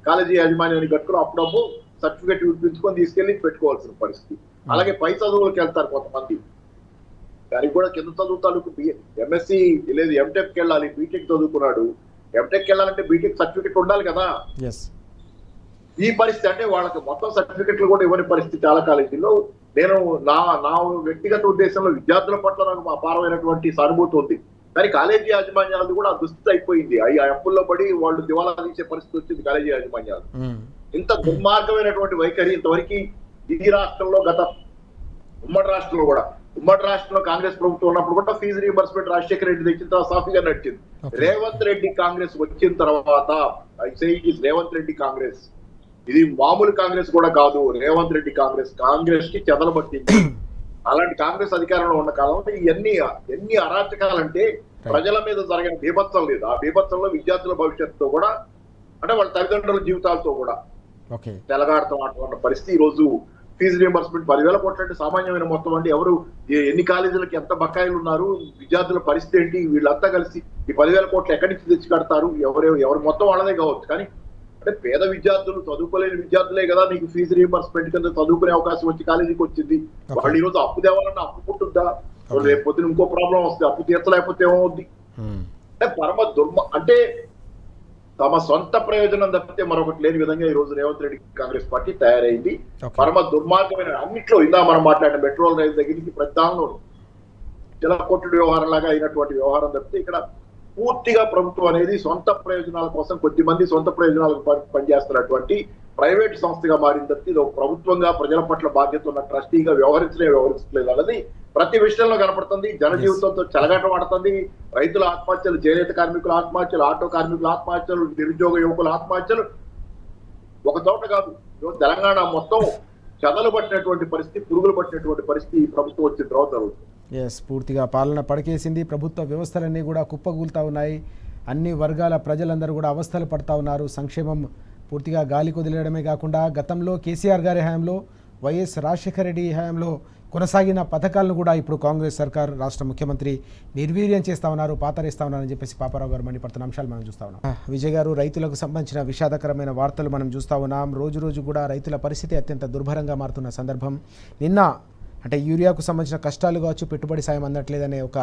కాలేజీ యాజమాన్యాన్ని కట్టుకుని అప్పుడప్పు సర్టిఫికెట్ విడిపించుకొని తీసుకెళ్లి పెట్టుకోవాల్సిన పరిస్థితి. అలాగే పై చదువులకు వెళ్తారు కొంతమంది, దానికి కూడా కింద చదువుతాను ఎంఎస్సి లేదు ఎంటెక్ వెళ్ళాలి, బీటెక్ చదువుకున్నాడు, ఎంటెక్ వెళ్ళాలంటే బీటెక్ సర్టిఫికెట్ ఉండాలి కదా. ఈ పరిస్థితి అంటే వాళ్ళకి మొత్తం సర్టిఫికెట్లు కూడా ఇవ్వని పరిస్థితి చాలా కాలేజీల్లో. నేను నా వ్యక్తిగత ఉద్దేశంలో విద్యార్థుల పట్ల నాకు అపారమైనటువంటి సానుభూతి ఉంది, కానీ కాలేజీ యాజమాన్యాలు కూడా దుస్థితి అయిపోయింది. ఆ అప్పుల్లో పడి వాళ్ళు దివాలా తీసే పరిస్థితి వచ్చింది కాలేజీ యాజమాన్యాలు. ఇంత దుర్మార్గమైనటువంటి వైఖరి ఇంతవరకు ఈ రాష్ట్రంలో ఉమ్మడి రాష్ట్రంలో కాంగ్రెస్ ప్రభుత్వం ఉన్నప్పుడు కూడా ఫీజు రీయింబర్స్మెంట్ రాజశేఖర రెడ్డి తెచ్చిన తర్వాత సాఫీగా నడిచింది. రేవంత్ రెడ్డి కాంగ్రెస్ వచ్చిన తర్వాత రేవంత్ రెడ్డి కాంగ్రెస్ ఇది మామూలు కాంగ్రెస్ కూడా కాదు, రేవంత్ రెడ్డి కాంగ్రెస్ కి చెదలబట్టింది. అలాంటి కాంగ్రెస్ అధికారంలో ఉన్న కాలంలో ఎన్ని అరాచకాలంటే ప్రజల మీద జరిగిన బీభత్సం లేదు. ఆ బీభత్సంలో విద్యార్థుల భవిష్యత్తుతో కూడా అంటే వాళ్ళ తల్లిదండ్రుల జీవితాలతో కూడా తెలగాడతాం అటువంటి పరిస్థితి. ఈ రోజు ఫీజు రీయింబర్స్మెంట్ 10,000 కోట్లు అంటే సామాన్యమైన మొత్తం అంటే ఎవరు ఎన్ని కాలేజీలకు ఎంత బకాయిలు ఉన్నారు, విద్యార్థుల పరిస్థితి ఏంటి, వీళ్ళంతా కలిసి ఈ 10,000 కోట్లు ఎక్కడి నుంచి తెచ్చి కడతారు, ఎవరు మొత్తం వాళ్ళదే కావచ్చు. కానీ అంటే పేద విద్యార్థులు చదువుకోలేని విద్యార్థులే కదా నీకు ఫీజు రీయింబర్స్మెంట్ కింద చదువుకునే అవకాశం వచ్చి కాలేజీకి వచ్చింది. వాళ్ళు ఈ రోజు అప్పు తేవాలన్నా అప్పు పుట్టుద్దా, రేపు పొద్దున ఇంకో ప్రాబ్లం వస్తుంది, అప్పు తీర్చలేకపోతే ఏమవుద్ది. అంటే అంటే తమ సొంత ప్రయోజనం తప్పితే మరొకటి లేని విధంగా ఈ రోజు రేవంత్ రెడ్డి కాంగ్రెస్ పార్టీ తయారైంది. పరమ దుర్మార్గమైన అన్నిట్లో ఇందా మనం మాట్లాడిన పెట్రోల్ రైతు దగ్గర నుంచి ప్రతి దానిలోనూ జలకొట్టుడు వ్యవహారం లాగా అయినటువంటి వ్యవహారం తప్పితే ఇక్కడ పూర్తిగా ప్రభుత్వం అనేది సొంత ప్రయోజనాల కోసం కొద్దిమంది సొంత ప్రయోజనాలకు పనిచేస్తున్నటువంటి ప్రైవేట్ సంస్థగా మారింది తప్పితే ఇది ఒక ప్రభుత్వంగా ప్రజల పట్ల బాధ్యత ఉన్న ట్రస్టీగా వ్యవహరించలేదు అన్నది ప్రతి విషయంలో కనపడుతుంది. జనజీవితంతో చెలగాటం ఆడుతుంది. రైతుల ఆత్మహత్యలు, చేనేత కార్మికుల ఆత్మహత్యలు, ఆటో కార్మికుల ఆత్మహత్యలు, నిరుద్యోగ యువకుల ఆత్మహత్యలు ఒక చోట కాదు, తెలంగాణ మొత్తం చెదలు పట్టినటువంటి పరిస్థితి, పురుగులు పట్టినటువంటి పరిస్థితి ఈ ప్రభుత్వం వచ్చిన తర్వాత జరుగుతుంది. పూర్తిగా పాలన పడకేసింది. ప్రభుత్వ వ్యవస్థలన్నీ కూడా కుప్పగూలుతూ ఉన్నాయి. అన్ని వర్గాల ప్రజలందరూ కూడా అవస్థలు పడుతూ ఉన్నారు. సంక్షేమం పూర్తిగా గాలి కొదిలేయడమే కాకుండా గతంలో కేసీఆర్ గారి హయాంలో, వైఎస్ రాజశేఖర రెడ్డి హయాంలో కొనసాగిన పథకాలను కూడా ఇప్పుడు కాంగ్రెస్ సర్కార్ రాష్ట్ర ముఖ్యమంత్రి నిర్వీర్యం చేస్తూ ఉన్నారు, పాతరేస్తూ ఉన్నారని చెప్పేసి పాపారావు గారు మండిపడుతున్న అంశాలు మనం చూస్తూ ఉన్నాం. విజయ్ గారు, రైతులకు సంబంధించిన విషాదకరమైన వార్తలు మనం చూస్తూ ఉన్నాం. రోజు కూడా రైతుల పరిస్థితి అత్యంత దుర్భరంగా మారుతున్న సందర్భం. నిన్న అంటే యూరియాకు సంబంధించిన కష్టాలు కావచ్చు, పెట్టుబడి సాయం అందట్లేదనే ఒక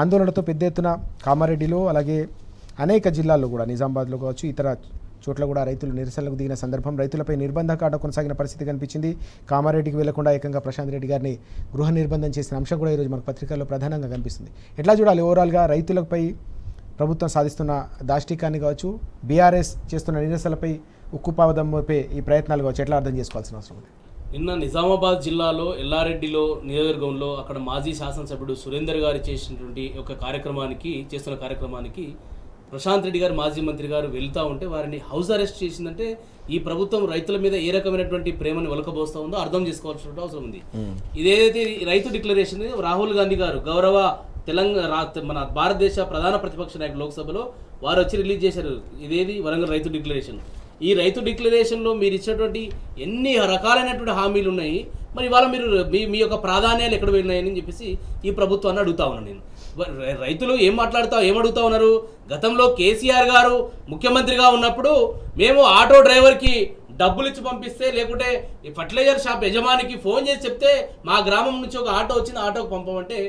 ఆందోళనతో పెద్ద ఎత్తున కామారెడ్డిలో అలాగే అనేక జిల్లాల్లో కూడా నిజామాబాద్లో కావచ్చు ఇతర చోట్ల కూడా రైతులు నిరసనలకు దిగిన సందర్భం. రైతులపై నిర్బంధకాట కొనసాగిన పరిస్థితి కనిపించింది. కామారెడ్డికి వెళ్లకుండా ఏకంగా ప్రశాంత్ రెడ్డి గారిని గృహ నిర్బంధం చేసిన అంశం కూడా ఈరోజు మనకు పత్రికల్లో ప్రధానంగా కనిపిస్తుంది. ఎట్లా చూడాలి ఓవరాల్గా రైతులపై ప్రభుత్వం సాధిస్తున్న దాష్టికాన్ని కావచ్చు, బీఆర్ఎస్ చేస్తున్న నిరసనలపై ఉక్కుపాదం మోపే ఈ ప్రయత్నాలు కావచ్చు, ఎట్లా అర్థం చేసుకోవాల్సిన అవసరం ఉంది? నిన్న నిజామాబాద్ జిల్లాలో ఎల్లారెడ్డిలో నియోజకవర్గంలో అక్కడ మాజీ శాసనసభ్యుడు సురేందర్ గారు చేసినటువంటి ఒక చేస్తున్న కార్యక్రమానికి ప్రశాంత్ రెడ్డి గారు మాజీ మంత్రి గారు వెళ్తూ ఉంటే వారిని హౌస్ అరెస్ట్ చేసిందంటే ఈ ప్రభుత్వం రైతుల మీద ఏ రకమైనటువంటి ప్రేమను ఒలకబోస్తూ ఉందో అర్థం చేసుకోవాల్సిన అవసరం ఉంది. ఇదేదైతే రైతు డిక్లరేషన్ రాహుల్ గాంధీ గారు గౌరవ మన భారతదేశ ప్రధాన ప్రతిపక్ష నాయకులు లోక్సభలో వారు వచ్చి రిలీజ్ చేశారు. ఇదేది వరంగల్ రైతు డిక్లరేషన్. ఈ రైతు డిక్లరేషన్లో మీరు ఇచ్చినటువంటి ఎన్ని రకాలైనటువంటి హామీలు ఉన్నాయి, మరి ఇవాళ మీరు మీ యొక్క ప్రాధాన్యాలు ఎక్కడ వెళ్ళినాయని చెప్పేసి ఈ ప్రభుత్వాన్ని అడుగుతా ఉన్నాను నేను. రైతులు ఏమడుగుతా ఉన్నారు? గతంలో కేసీఆర్ గారు ముఖ్యమంత్రిగా ఉన్నప్పుడు మేము ఆటో డ్రైవర్కి డబ్బులు ఇచ్చి పంపిస్తే, లేకుంటే ఫర్టిలైజర్ షాప్ యజమానికి ఫోన్ చేసి చెప్తే మా గ్రామం నుంచి ఒక ఆటో వచ్చింది, ఆటోకి పంపమంటే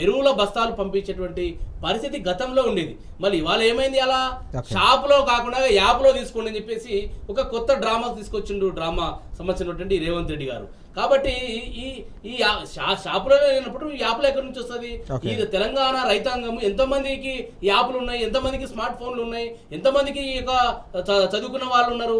ఎరువుల బస్తాలు పంపించేటువంటి పరిస్థితి గతంలో ఉండేది. మళ్ళీ ఇవాళ ఏమైంది, అలా షాపులో కాకుండా యాప్లో తీసుకోండి అని చెప్పేసి ఒక కొత్త డ్రామా తీసుకొచ్చిండు, డ్రామా సంబంధించినటువంటి రేవంత్ రెడ్డి గారు. కాబట్టి ఈ షాపులో లేనప్పుడు యాప్లో ఎక్కడి నుంచి వస్తుంది? ఈ తెలంగాణ రైతాంగం ఎంతమందికి యాప్లు ఉన్నాయి, ఎంతమందికి స్మార్ట్ ఫోన్లు ఉన్నాయి, ఎంతమందికి చదువుకున్న వాళ్ళు ఉన్నారు,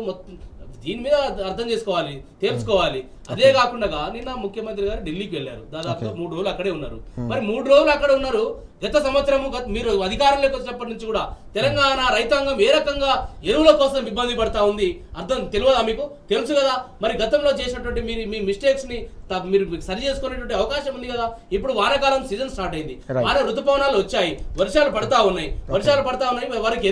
దీని మీద అర్థం చేసుకోవాలి, తెలుసుకోవాలి. అదే కాకుండా నిన్న ముఖ్యమంత్రి గారు ఢిల్లీకి వెళ్ళారు, దాదాపుగా 3 రోజులు అక్కడే ఉన్నారు. మరి 3 రోజులు అక్కడ ఉన్నారు. గత సంవత్సరం మీరు అధికారంలోకి వచ్చినప్పటి నుంచి కూడా తెలంగాణ రైతాంగం ఏ రకంగా ఎరువుల కోసం ఇబ్బంది పడతా ఉంది అర్థం తెలియదా మీకు? తెలుసు కదా. మరి గతంలో చేసినటువంటి మీ మిస్టేక్స్ ని మీరు సరి చేసుకునేటువంటి అవకాశం ఉంది కదా. ఇప్పుడు వానాకాలం సీజన్ స్టార్ట్ అయింది, వాన ఋతుపవనాలు వచ్చాయి, వర్షాలు పడతా ఉన్నాయి. వారికి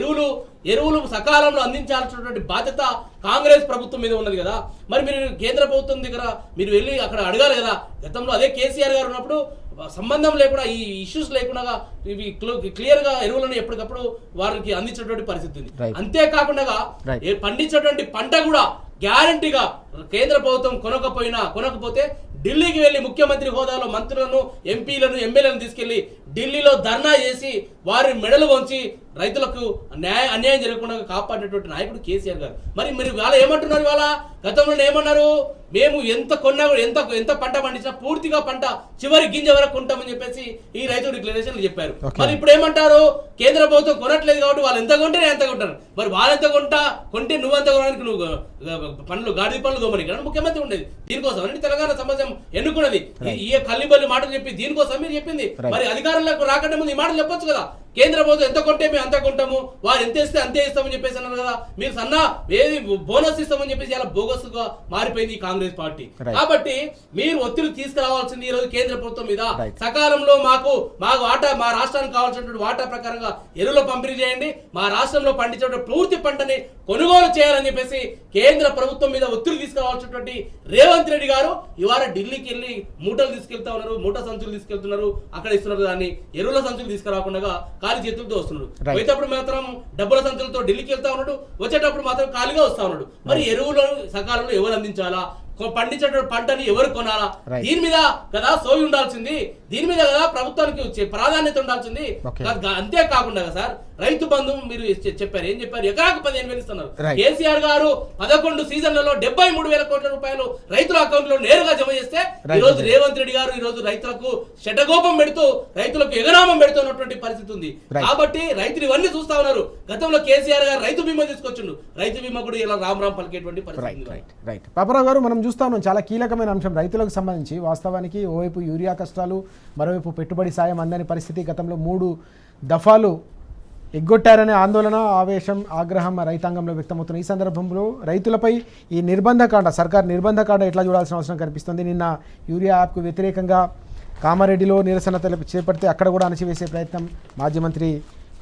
ఎరువులు సకాలంలో అందించాల్సినటువంటి బాధ్యత కాంగ్రెస్ ప్రభుత్వం మీద ఉన్నది కదా. మరి మీరు కేంద్ర ప్రభుత్వం దగ్గర మీరు వెళ్ళి అక్కడ అడగాలి కదా. గతంలో అదే కేసీఆర్ గారు ఉన్నప్పుడు సంబంధం లేకుండా, ఈ ఇష్యూస్ లేకుండా ఇవి క్లియర్ గా ఎరువులను ఎప్పటికప్పుడు వారికి అందించేటువంటి పరిస్థితి ఉంది. అంతేకాకుండా పండించేటువంటి పంట కూడా గ్యారంటీగా కేంద్ర ప్రభుత్వం కొనకపోతే ఢిల్లీకి వెళ్ళి ముఖ్యమంత్రి హోదాలో మంత్రులను, ఎంపీలను, ఎమ్మెల్యేలను తీసుకెళ్లి ఢిల్లీలో ధర్నా చేసి వారి మెడలు వంచి రైతులకు అన్యాయం జరగకుండా కాపాడేటువంటి నాయకుడు కేసీఆర్ గారు. మరి మీరు ఇవాళ ఏమంటున్నారు? ఇవాళ గతంలో ఏమన్నారు? మేము ఎంత కొన్నా ఎంత పంట పండించినా పూర్తిగా పంట చివరి గింజ వరకు కొంటామని చెప్పేసి ఈ రైతు డిక్లరేషన్లు చెప్పారు. మరి ఇప్పుడు ఏమంటారు? కేంద్ర ప్రభుత్వం కొనట్లేదు కాబట్టి వాళ్ళు ఎంత కొంటే ఎంత కొంటారు. మరి వాళ్ళెంత కొంటే నువ్వెంత కొనడానికి నువ్వు గాడి పనులు దోమని ముఖ్యమంత్రి ఉండేది దీనికోసం అని తెలంగాణ సమాజం ఎన్నుకున్నది. ఈ కల్లిబల్లి మాటలు చెప్పి దీనికోసం మీరు చెప్పింది. మరి అధికారంలోకి రాకంటే ముందు ఈ మాటలు చెప్పొచ్చు కదా. కేంద్ర ప్రభుత్వం ఎంత కొంటే మేము అంత కొంటాము, వారు ఎంత ఇస్తే అంతే ఇస్తామని చెప్పేసి అన్నారు కదా. మీరు ఏది బోనస్ ఇస్తామని చెప్పేసి ఇలా బోగస్గా మారిపోయింది ఈ కాంగ్రెస్ పార్టీ. కాబట్టి మీరు ఒత్తిడి తీసుకురావాల్సింది ఈ రోజు కేంద్ర ప్రభుత్వం మీద. సకాలంలో మాకు మా రాష్ట్రానికి కావాల్సినటువంటి వాటా ప్రకారంగా ఎరువులు పంపిణీ చేయండి, మా రాష్ట్రంలో పండించేటువంటి పూర్తి పంటని కొనుగోలు చేయాలని చెప్పేసి కేంద్ర ప్రభుత్వం మీద ఒత్తిడి తీసుకురావాల్సినటువంటి రేవంత్ రెడ్డి గారు ఇవాళ ఢిల్లీకి వెళ్ళి మూటలు తీసుకెళ్తా ఉన్నారు, మూట సంచులు తీసుకెళ్తున్నారు, అక్కడ ఇస్తున్నారు. దాన్ని ఎరువుల సంచులు తీసుకురాకుండా ఖాళీ చేతులతో వస్తున్నాడు. పోయేటప్పుడు మాత్రం డబ్బుల సంచులతో ఢిల్లీకి వెళ్తా ఉన్నాడు, వచ్చేటప్పుడు మాత్రం ఖాళీగా వస్తా ఉన్నాడు. మరి ఎరువులు సకాలంలో ఎవరు అందించాలా, పండించేటువంటి పంటని ఎవరు కొనాలా, దీని మీద కదా సోయి ఉండాల్సింది, దీని మీద కదా ప్రభుత్వానికి ప్రాధాన్యత ఉండాల్సింది. అంతేకాకుండా సార్ రైతు బంధు మీరు చెప్పారు, ఏం చెప్పారు? ఎకరాకు 15,000 ఇస్తున్నారు. కేసీఆర్ గారు 11 సీజన్లలో 73,000 కోట్ల రూపాయలు రైతుల అకౌంట్ లో నేరుగా జమ చేస్తే ఈ రోజు రేవంత్ రెడ్డి గారు ఈ రోజు రైతులకు శటగోపం పెడుతూ రైతులకు ఎగనామం పెడుతున్నటువంటి పరిస్థితి ఉంది. కాబట్టి రైతులు ఇవన్నీ చూస్తా ఉన్నారు. గతంలో కేసీఆర్ గారు రైతు బీమా తీసుకొచ్చిండు, రైతు బీమా కూడా ఇలా రామ్ పలికేటువంటి పరిస్థితి. పాపారావు గారు, మనం చూస్తా ఉన్నాం చాలా కీలకమైన అంశం రైతులకు సంబంధించి. వాస్తవానికి ఓవైపు యూరియా కష్టాలు, మరోవైపు పెట్టుబడి సాయం అందని పరిస్థితి. గతంలో 3 దఫాలు ఎగ్గొట్టారనే ఆందోళన, ఆవేశం, ఆగ్రహం రైతాంగంలో వ్యక్తమవుతున్న ఈ సందర్భంలో రైతులపై ఈ నిర్బంధకాండ, సర్కార్ నిర్బంధకాండ ఎట్లా చూడాల్సిన అవసరం కనిపిస్తుంది? నిన్న యూరియా యాప్కు వ్యతిరేకంగా కామారెడ్డిలో నిరసన చేపడితే అక్కడ కూడా అణచివేసే ప్రయత్నం, మాజీ మంత్రి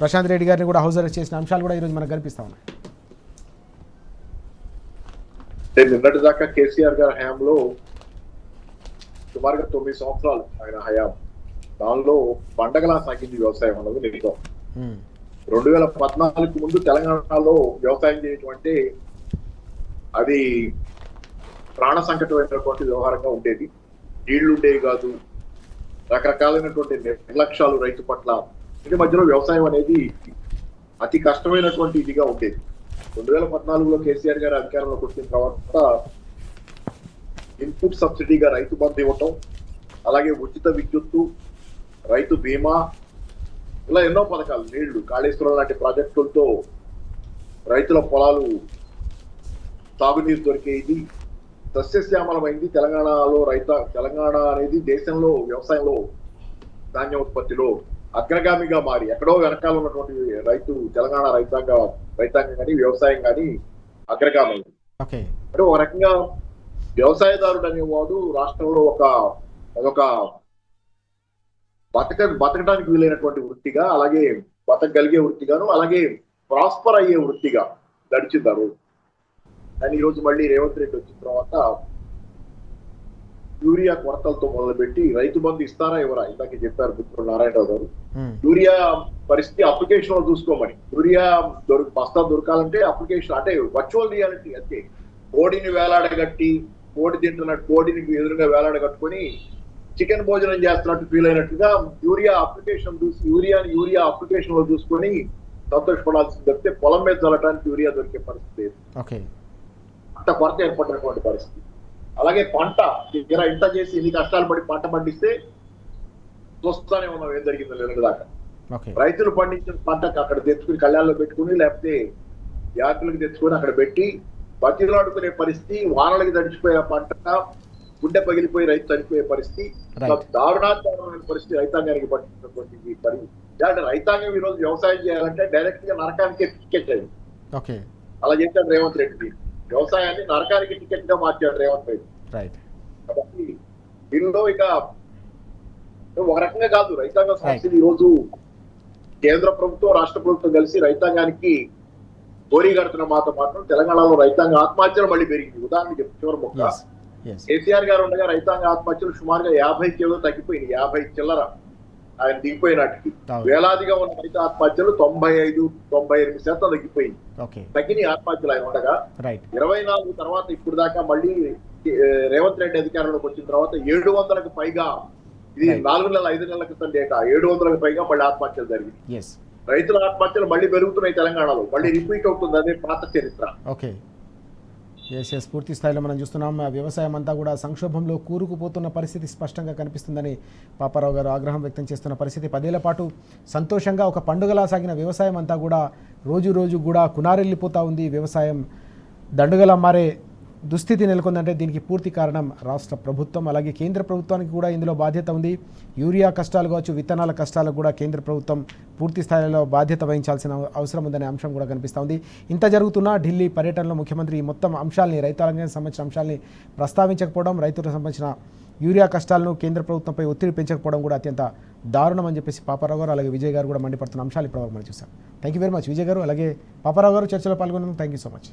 ప్రశాంత్ రెడ్డి గారిని కూడా హౌస్ అరెస్ట్ చేసిన అంశాలు కూడా ఈరోజు మనకు కనిపిస్తూ ఉన్నాయి. నిన్నటి దాకా కేసీఆర్ గారి హయాంలో సుమారుగా 9 సంవత్సరాలు ఆయన హయాం, దానిలో పండగలా సాగింది వ్యవసాయం అన్నది నిజం. 2014 ముందు తెలంగాణలో వ్యవసాయం చేయటం అంటే అది ప్రాణ సంకటమైనటువంటి వ్యవహారంగా ఉండేది. నీళ్లు ఉండేవి కాదు, రకరకాలైనటువంటి నిర్లక్ష్యాలు రైతు పట్ల. ఇంటి మధ్యలో వ్యవసాయం అనేది అతి కష్టమైనటువంటి ఇదిగా ఉండేది. 2014లో కేసీఆర్ గారు అధికారంలోకి వచ్చిన తర్వాత ఇన్పుట్ సబ్సిడీగా రైతు బంధు ఇవ్వటం, అలాగే ఉచిత విద్యుత్తు, రైతు బీమా, ఇలా ఎన్నో పథకాలు, నీళ్లు, కాళేశ్వరం లాంటి ప్రాజెక్టులతో రైతుల పొలాలు తాగునీరు దొరికేది, సస్యశ్యామలమైంది. తెలంగాణ అనేది దేశంలో వ్యవసాయంలో ధాన్య ఉత్పత్తిలో అగ్రగామిగా మారి ఎక్కడో వెనకాల ఉన్నటువంటి తెలంగాణ రైతాంగం కానీ వ్యవసాయం కానీ అగ్రగామైంది. అంటే ఒక రకంగా వ్యవసాయదారుడు అనేవాడు రాష్ట్రంలో ఒక బతకడానికి వీలైనటువంటి వృత్తిగా, అలాగే బతకగలిగే వృత్తిగాను, అలాగే ప్రాస్పర్ అయ్యే వృత్తిగా గడిచిందారు. కానీ ఈరోజు మళ్ళీ రేవంత్ రెడ్డి వచ్చిన తర్వాత యూరియా కొరతలతో మొదలుపెట్టి రైతు బంధు ఇస్తారా ఎవరా, ఇందాక చెప్పారు మిత్రుడు నారాయణరావు గారు. యూరియా పరిస్థితి అప్లికేషన్ లో చూసుకోమని, యూరియా బస్తా దొరకాలంటే అప్లికేషన్ అంటే వర్చువల్ రియాలిటీ. అంతే, కోడిని వేలాడగట్టి కోడి తింటున్నట్టు కోడిని ఎదురుగా వేలాడగట్టుకొని చికెన్ భోజనం చేస్తున్నట్టు ఫీల్ అయినట్టుగా యూరియా అప్లికేషన్ చూసి యూరియా అప్లికేషన్ లో చూసుకొని సంతోషపడాల్సింది తప్పితే పొలం మీద చల్లడానికి యూరియా దొరికే పరిస్థితి లేదు. ఓకే. అంత కొరత ఏర్పడినటువంటి పరిస్థితి. అలాగే పంట ఇలా ఇంత చేసి ఇన్ని కష్టాలు పడి పంట పండిస్తే చూస్తానే ఉన్నాం ఏం జరిగిందో లేదు దాకా. ఓకే. రైతులు పండించిన పంటకు అక్కడ తెచ్చుకుని కళ్యాణలో పెట్టుకుని లేకపోతే యాకులకు తెచ్చుకొని అక్కడ పెట్టి బతిలాడుకునే పరిస్థితి, వానలకి తడిచిపోయే పంట గుండె పగిలిపోయి రైతు చనిపోయే పరిస్థితి, దారుణాత్మకమైన పరిస్థితి రైతాంగానికి పట్టినటువంటి పరిస్థితి. రైతాంగం ఈ రోజు వ్యవసాయం చేయాలంటే డైరెక్ట్ గా నరకానికి టికెట్ అయింది. ఓకే. అలా చేశాడు రేవంత్ రెడ్డి. వ్యవసాయాన్ని నరకానికి టికెట్ గా మార్చాడు రేవంత్ రెడ్డి. రైట్. కాబట్టి దీనిలో ఇక ఒక రకంగా కాదు రైతాంగ సమస్యలు ఈ రోజు కేంద్ర ప్రభుత్వం రాష్ట్ర ప్రభుత్వం కలిసి రైతాంగానికి గోరీ కడుతున్న మాత్రం తెలంగాణలో రైతాంగ ఆత్మహత్యలు మళ్ళీ పెరిగింది. ఉదాహరణకి చివరి మొక్క కేసీఆర్ గారు ఉండగా రైతాంగ ఆత్మహత్యలు సుమారుగా 50 ఏదో తగ్గిపోయింది. 50 చిల్లర ఆయన దిగిపోయినట్టుకి వేలాదిగా ఉన్న రైతు ఆత్మహత్యలు 95-98% తగ్గిపోయింది. తగ్గిన ఆత్మహత్యలు ఆయన ఉండగా 24 తర్వాత ఇప్పుడు దాకా మళ్ళీ రేవంత్ రెడ్డి అధికారంలోకి వచ్చిన తర్వాత 700కు పైగా, ఇది 4 నెలల 5 నెలల క్రితం డేటా, 700కు పైగా మళ్ళీ ఆత్మహత్యలు జరిగింది. రైతుల ఆత్మహత్యలు మళ్ళీ పెరుగుతున్నాయి తెలంగాణలో. మళ్ళీ రిపీట్ అవుతుంది అదే పాత చరిత్ర. ఓకే. ఎస్ పూర్తి స్థాయిలో మనం చూస్తున్నాం. వ్యవసాయం అంతా కూడా సంక్షోభంలో కూరుకుపోతున్న పరిస్థితి స్పష్టంగా కనిపిస్తుందని పాపారావు గారు ఆగ్రహం వ్యక్తం చేస్తున్న పరిస్థితి. 10 ఏళ్ల పాటు సంతోషంగా ఒక పండుగలా సాగిన వ్యవసాయం అంతా కూడా రోజు రోజు కూడా కునారెళ్ళిపోతూ ఉంది. వ్యవసాయం దండుగలా మారే దుస్థితి నెలకొందంటే దీనికి పూర్తి కారణం రాష్ట్ర ప్రభుత్వం, అలాగే కేంద్ర ప్రభుత్వానికి కూడా ఇందులో బాధ్యత ఉంది. యూరియా కష్టాలు కావచ్చు, విత్తనాల కష్టాలకు కూడా కేంద్ర ప్రభుత్వం పూర్తి స్థాయిలో బాధ్యత వహించాల్సిన అవసరం ఉందనే అంశం కూడా కనిపిస్తూ ఉంది. ఇంత జరుగుతున్నా ఢిల్లీ పర్యటనలో ముఖ్యమంత్రి ఈ మొత్తం అంశాలని, రైతాంగానికి సంబంధించిన అంశాలని ప్రస్తావించకపోవడం, రైతులకు సంబంధించిన యూరియా కష్టాలను కేంద్ర ప్రభుత్వంపై ఒత్తిడి పెంచకపోవడం కూడా అత్యంత దారుణం అని చెప్పేసి పాపారావు గారు అలాగే విజయ్ గారు కూడా మండిపడుతున్న అంశాలు ఇప్పటివరకు మనం చూసాం. Thank you very much Vijay గారు, అలాగే పాపారావు గారు చర్చలో పాల్గొన్నందుకు థ్యాంక్ యూ సో మచ్.